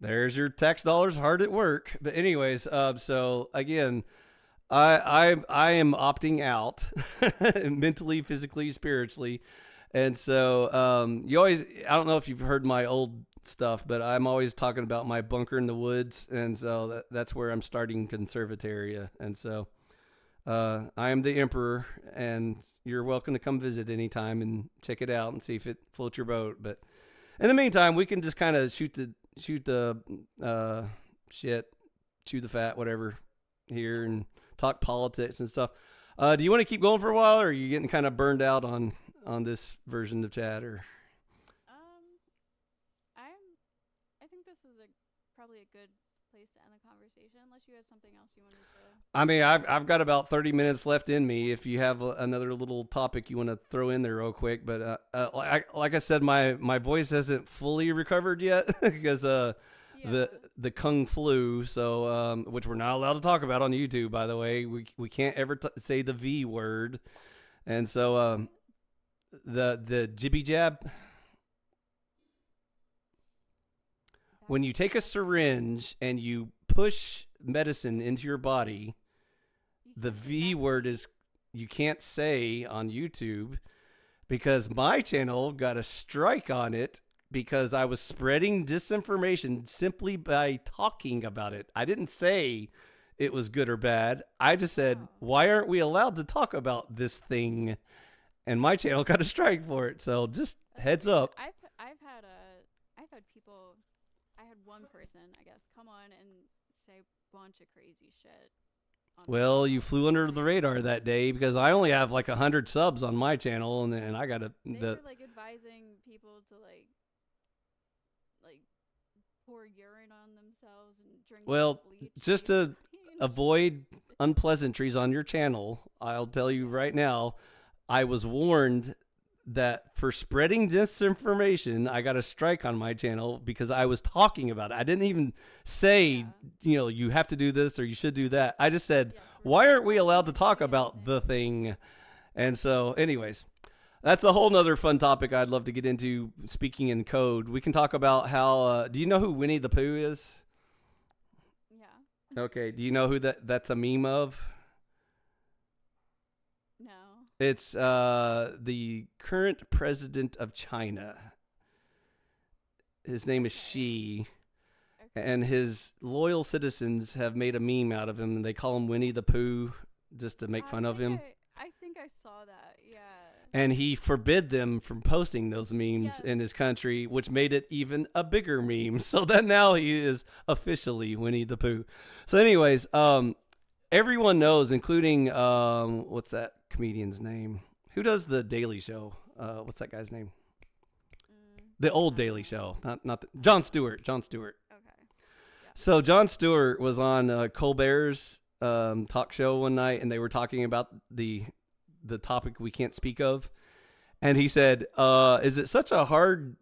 there's your tax dollars hard at work. But anyways, so again, I am opting out mentally, physically, spiritually, and so you always. I don't know if you've heard my old stuff, but I'm always talking about my bunker in the woods, and so that's where I'm starting Conservataria, and so I am the emperor, and you're welcome to come visit anytime and check it out and see if it floats your boat. But in the meantime, we can just kind of shoot the shit, chew the fat, whatever, here and talk politics and stuff. Do you want to keep going for a while, or are you getting kind of burned out on this version of chat? Or Um, I'm. I think this is a probably a good place to end the conversation, unless you had something else you wanted to. I mean, I've got about 30 minutes left in me. If you have another little topic you want to throw in there real quick, but like I said, my voice hasn't fully recovered yet because Yeah. the kung flu. So which we're not allowed to talk about on YouTube, by the way. We can't ever say the V word, and so the jibby jab. When you take a That's syringe and you push medicine into your body, you the can't say V word vaccine. is you can't say on YouTube because my channel got a strike on it because I was spreading disinformation simply by talking about it. I didn't say it was good or bad. I just said, Oh. why aren't we allowed to talk about this thing? And my channel got a strike for it. So just That's heads weird. up. I've had people. I had one person, I guess, come on and say a bunch of crazy shit on my Well, you channel, flew under and the radar that day because I only have like 100 subs on my channel, and I got they the were like advising people to like pour urine on themselves and drink well, bleach just to basically and shit. avoid unpleasantries on your channel, I'll tell you Yeah. right now, I was warned that for spreading disinformation, I got a strike on my channel because I was talking about it. I didn't even say, Yeah. you have to do this or you should do that. I just said, Yes, why aren't we we're allowed allowed to to talk say about the anything. thing? And so, anyways, that's a whole nother fun topic I'd love to get into. Speaking in code, we can talk about how. Do you know who Winnie the Pooh is? Yeah. Okay. Do you know who that's a meme of? No. It's the current president of China. His name is Okay. Xi, and Okay. his loyal citizens have made a meme out of him, and they call him Winnie the Pooh just to make I fun of think him. I saw that. Yeah. And he forbid them from posting those memes Yes. in his country, which made it even a bigger meme. So that now he is officially Winnie the Pooh. So, anyways, everyone knows, including what's that comedian's name? Who does the Daily Show? What's that guy's name? The old I don't Daily know. Show, not Jon Stewart. Jon Stewart. Okay. Yeah. So Jon Stewart was on Colbert's talk show one night, and they were talking about the topic we can't speak of, and he said, "Is it such a hard,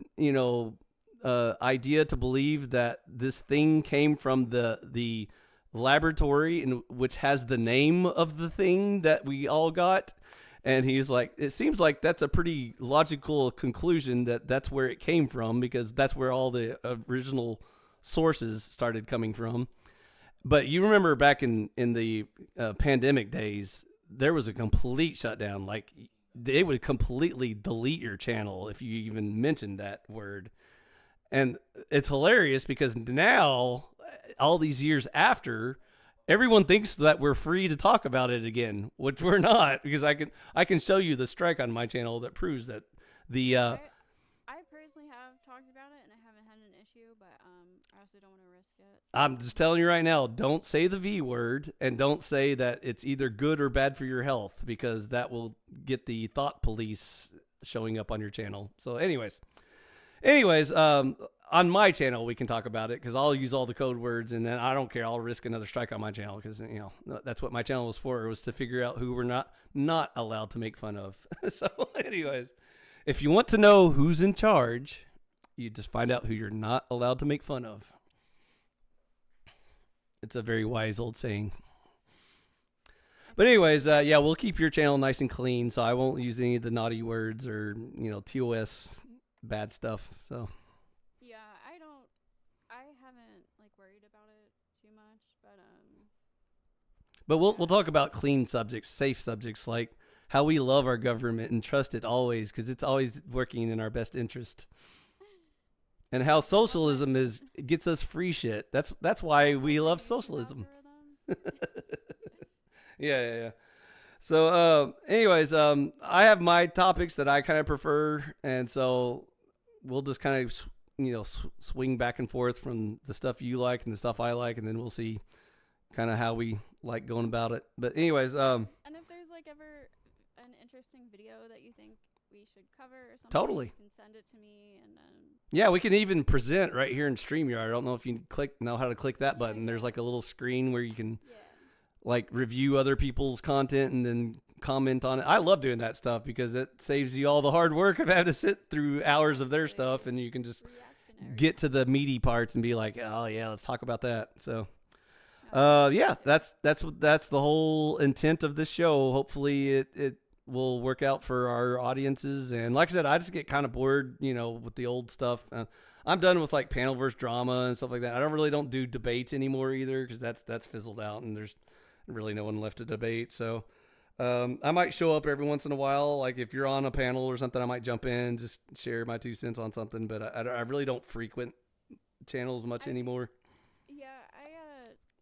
idea to believe that this thing came from the laboratory in which has the name of the thing that we all got?" And he was like, "It seems like that's a pretty logical conclusion that that's where it came from because that's where all the original sources started coming from." But you remember back in the pandemic days, there was a complete shutdown. Like they would completely delete your channel if you even mentioned that word. And it's hilarious because now, all these years after, everyone thinks that we're free to talk about it again, which we're not. Because I can show you the strike on my channel that proves that the I personally have talked about it and I haven't had an issue, but I also don't want to risk it. So I'm just telling you right now, don't say the V word and don't say that it's either good or bad for your health because that will get the thought police showing up on your channel. So, anyways, on my channel we can talk about it because I'll use all the code words and then I don't care. I'll risk another strike on my channel because that's what my channel was for. It was to figure out who we're not allowed to make fun of. So, anyways, if you want to know who's in charge, you just find out who you're not allowed to make fun of. It's a very wise old saying. I But think that's anyways, true. yeah, we'll keep your channel nice and clean, so I won't use any of the naughty words or TOS bad stuff. So, Yeah, I haven't like worried about it too much, but but we'll yeah. talk about clean subjects, safe subjects like how we love our government and trust it always because it's always working in our best interest, and how Yes, I love my socialism is gets us free shit. That's I why love my we new love YouTube socialism. algorithm. Yeah, yeah, yeah. So, anyways, I have my topics that I kind of prefer, and so we'll just kind of, swing back and forth from the stuff you like and the stuff I like, and then we'll see kind of how we like going about it. But anyways, And if there's like ever an interesting video that you think we should cover or something, totally. you can send it to me, and Yeah, we can even present right here in StreamYard. I don't know if you know how to click that yeah, button. There's like a little screen where you can yeah, like review other people's content and then comment on it. I love doing that stuff because it saves you all the hard work of having to sit through hours of their stuff, and you can just reactionary get to the content. meaty parts and be like, oh yeah, let's talk about that. So, No, I yeah, appreciate it. that's the whole intent of this show. Hopefully, it will work out for our audiences. And like I said, I just get kind of bored, with the old stuff. I'm done with like panel versus drama and stuff like that. I don't do debates anymore either because that's fizzled out and there's really no one left to debate. So I might show up every once in a while. Like if you're on a panel or something, I might jump in, just share my 2 cents on something. But I really don't frequent channels much I anymore. Yeah,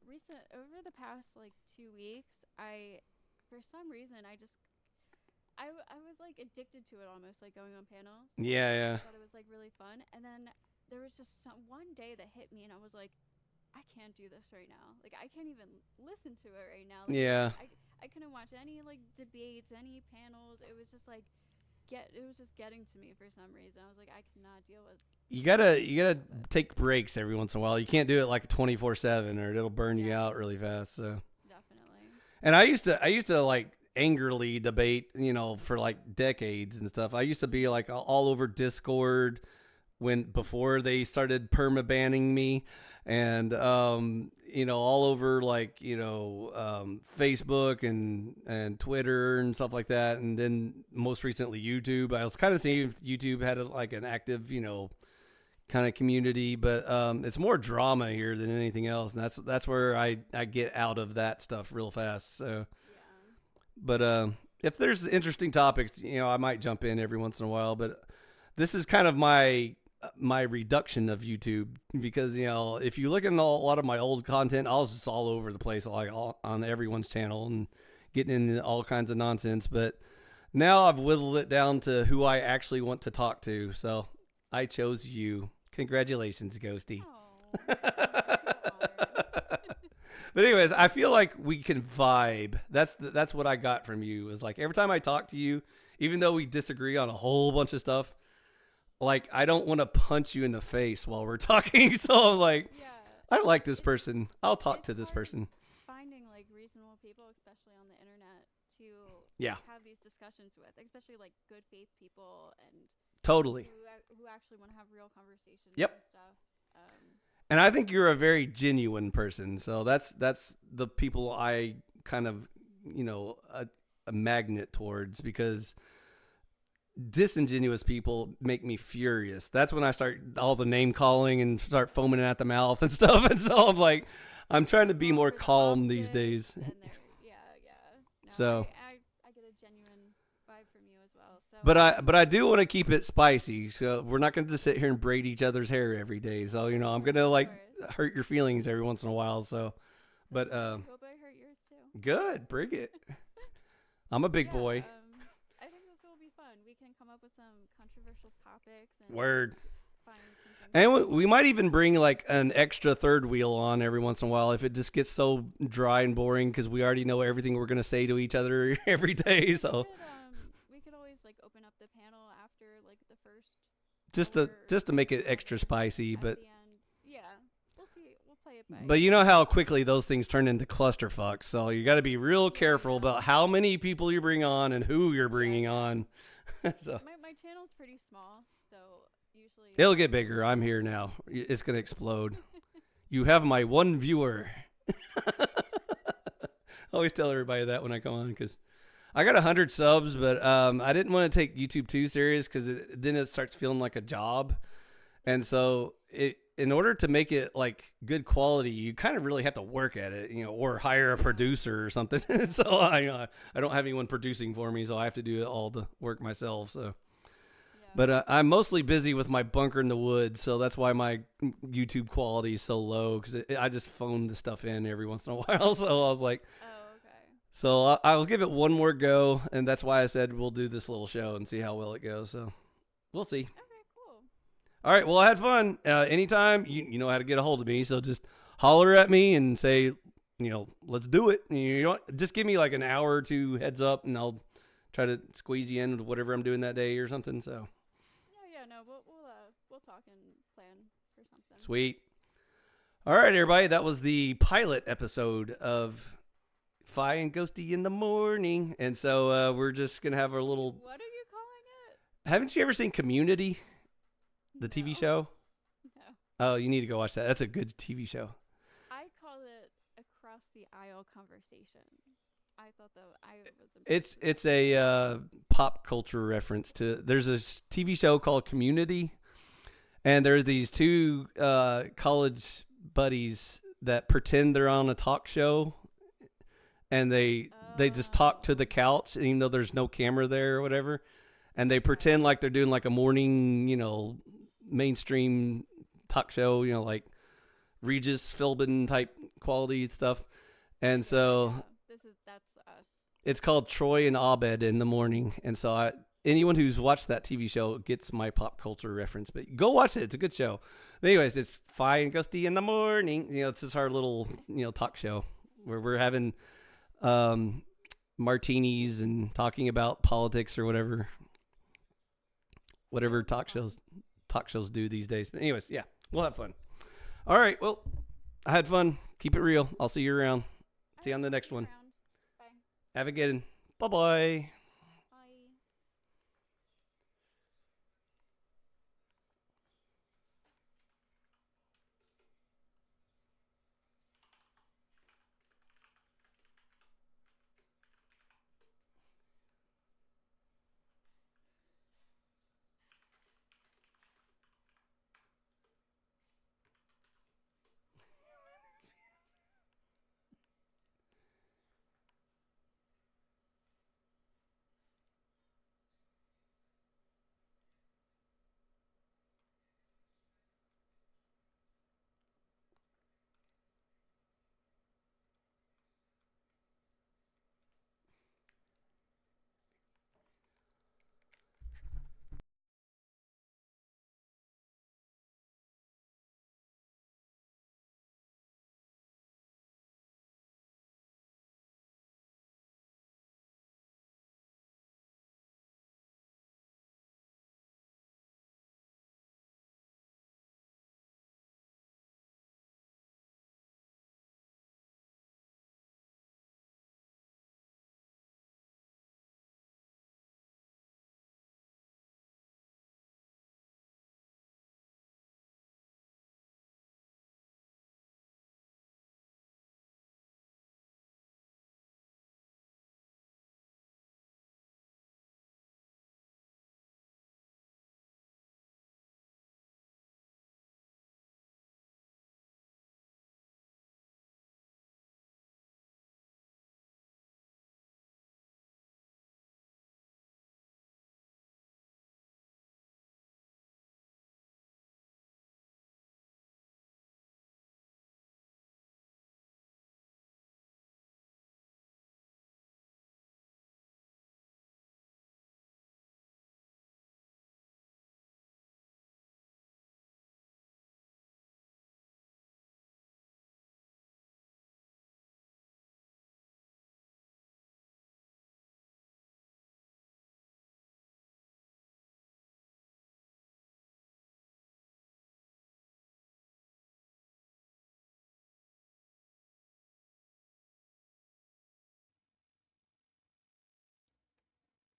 recent over the past like 2 weeks, I for some reason I was like addicted to it almost like going on panels. Yeah, I yeah, thought it was like really fun, and then there was just one day that hit me, and I was like, I can't do this right now. Like I can't even listen to it right now. Like yeah. I couldn't watch any like debates, any panels. It was just like it was just getting to me for some reason. I was like, I cannot deal with You gotta of it. take breaks every once in a while. You can't do it like 24/7 or it'll burn you Yeah, out really fast. So, definitely. and I used to like angrily debate, for like decades and stuff. I used to be like all over Discord when before they started perma banning me, and all over like Facebook and Twitter and stuff like that, and then most recently YouTube. I was kind of seeing if YouTube had like an active kind of community, but it's more drama here than anything else, and that's where I get out of that stuff real fast. So, Yeah. but if there's interesting topics, I might jump in every once in a while. But this is kind of my reduction of YouTube because if you look at a lot of my old content, I was just all over the place, like on everyone's channel and getting into all kinds of nonsense. But now I've whittled it down to who I actually want to talk to. So I chose you. Congratulations, Ghosty. Oh, I feel honored. But anyways, I feel like we can vibe. That's what I got from you. Is like every time I talk to you, even though we disagree on a whole bunch of stuff, like I don't want to punch you in the face while we're talking. So I'm like, Yeah, I like this it's person. I'll talk it's to this hard person. finding like reasonable people, especially on the internet, to Yeah, have these discussions with, especially like good faith people and totally. who actually want to have real conversations Yep. and stuff. Um, And I think you're a very genuine person. So that's the people I kind of a magnet towards because disingenuous people make me furious. That's when I start all the name calling and start foaming at the mouth and stuff. And so I'm like, I'm trying to they're be all more over the calm these days. optics, and they're yeah. No, So, I get a genuine vibe from you as well. So but I do want to keep it spicy. So we're not going to just sit here and braid each other's hair every day. So I'm no, gonna of like course, hurt your feelings every once in a while. So, that's but fine. I hope I hurt yours too. good, bring it. I'm a big Yeah, boy. I think this will be fun. We can come up with some controversial topics and Word. find some things And to we debate might about. even bring like an extra third wheel on every once in a while if it just gets so dry and boring because we already know everything we're gonna say to each other every day. So We could always like open up the panel after like the first just to hour just to make it or extra whatever spicy, at but the end. Yeah, we'll see. We'll play it by but you know how quickly those things turn into clusterfucks. So you got to be real Yeah, I careful know. about how many people you bring on and who you're Yeah, bringing yeah. on. So My channel's pretty small, so usually it'll get bigger. I'm here now. It's gonna explode. You have my one viewer. I always tell everybody that when I come on because I got 100 subs, but I didn't want to take YouTube too serious because then it starts feeling like a job, and so in order to make it like good quality, you kind of really have to work at it, or hire a yeah, producer or something. So I don't have anyone producing for me, so I have to do all the work myself. So. yeah. But I'm mostly busy with my bunker in the woods, so that's why my YouTube quality is so low because I just phone the stuff in every once in a while. So I was like, Oh, okay. So I'll give it one more go, and that's why I said we'll do this little show and see how well it goes. So we'll see. Okay, cool. All right. Well, I had fun. Anytime you know how to get a hold of me, so just holler at me and say, let's do it. Just give me like an hour or two heads up, and I'll try to squeeze you in with whatever I'm doing that day or something. So Yeah, yeah, no, we'll talk and plan for something. sweet. All right, everybody. That was the pilot episode of Fi and Ghosty in the morning, and so we're just gonna have our Wait, little. what are you calling it? Haven't you ever seen Community, the TV No, show? no. Oh, you need to go watch that. That's a good TV show. I call it across the aisle conversations. I thought that I was impressed It's with that it's title. a pop culture reference to. There's a TV show called Community, and there's these two college buddies that pretend they're on a talk show, and they just talk to the Oh, couch, even though there's no camera there or whatever, and they okay. pretend like they're doing like a morning, mainstream talk show, like Regis Philbin type quality stuff, and Yeah, yeah, so yeah. That's us. it's called Troy and Abed in the morning, and so anyone who's watched that TV show gets my pop culture reference. But go watch it; it's a good show. But anyways, it's Fi and Ghosty in the morning. It's just our little talk show where we're having um, martinis and talking about politics or whatever That'll be fun. talk shows do these days. But anyways, yeah, we'll have fun. All right, well, I had fun. Keep it real. I'll see you around. All See you on right, the I'll next see you one. around. Bye. Have a good one. Bye bye. Bye.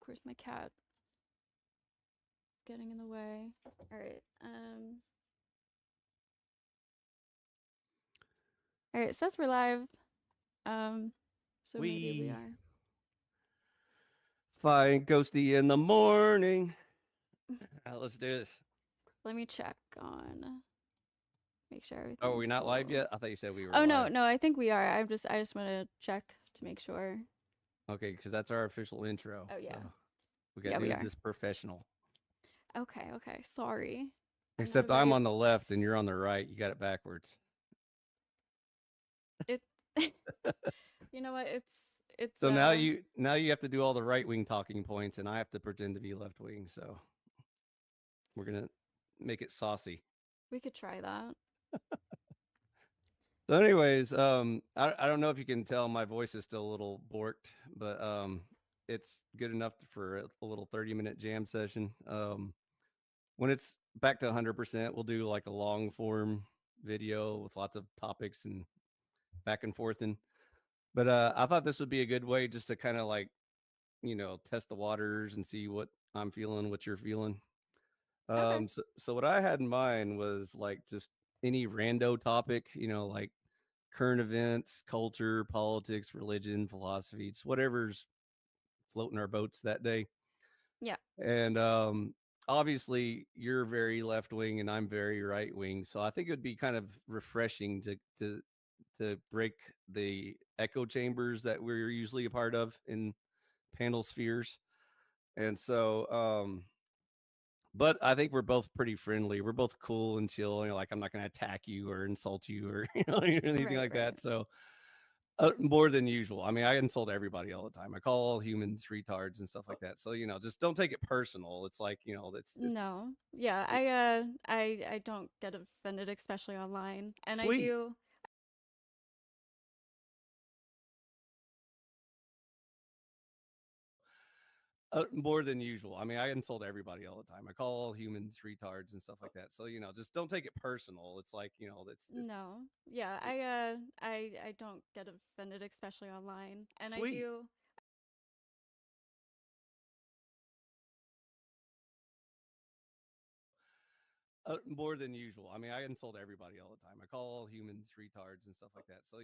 Of course, my cat is getting in the way. All right. All right. It says we're live. Um. So maybe we We are. find Ghosty in the morning. Let's do this. Let me check on. Make sure Oh, are everything's we not live cool. yet? I thought you said we were Oh no, live. no. I think we are. I just want to check to make sure. Okay, because that's our official intro. Oh So yeah. we got Yeah, to we do are. this professional. Okay. Okay. Sorry. I'm not a Except I'm very on the left and you're on the right. You got it backwards. it. You know what? It's So now you have to do all the right wing talking points, and I have to pretend to be left wing. So we're gonna make it saucy. we could try that. So, anyways, I don't know if you can tell my voice is still a little borked, but it's good enough for a little 30-minute jam session. When it's back to 100%, we'll do like a long form video with lots of topics and back and forth. And but I thought this would be a good way just to kind of like test the waters and see what I'm feeling, what you're feeling. Okay. So what I had in mind was like just any rando topic, like current events, culture, politics, religion, philosophy, just whatever's floating our boats that day. Yeah. And obviously, you're very left wing, and I'm very right wing. So I think it would be kind of refreshing to break the echo chambers that we're usually a part of in panel spheres. And so, but I think we're both pretty friendly. We're both cool and chill. Like I'm not going to attack you or insult you or anything Right, like right. that. So more than usual. I mean, I insult everybody all the time. I call all humans retards and stuff like that. So just don't take it personal. It's like it's No. Yeah, it, I don't get offended, especially online. And I sweet. do. More than usual. I mean, I insult everybody all the time. I call all humans retards and stuff like that. So just don't take it personal. It's like it's No. Yeah, it, I don't get offended, especially online. And I sweet. do. More than usual. I mean, I insult everybody all the time. I call all humans retards and stuff like that. So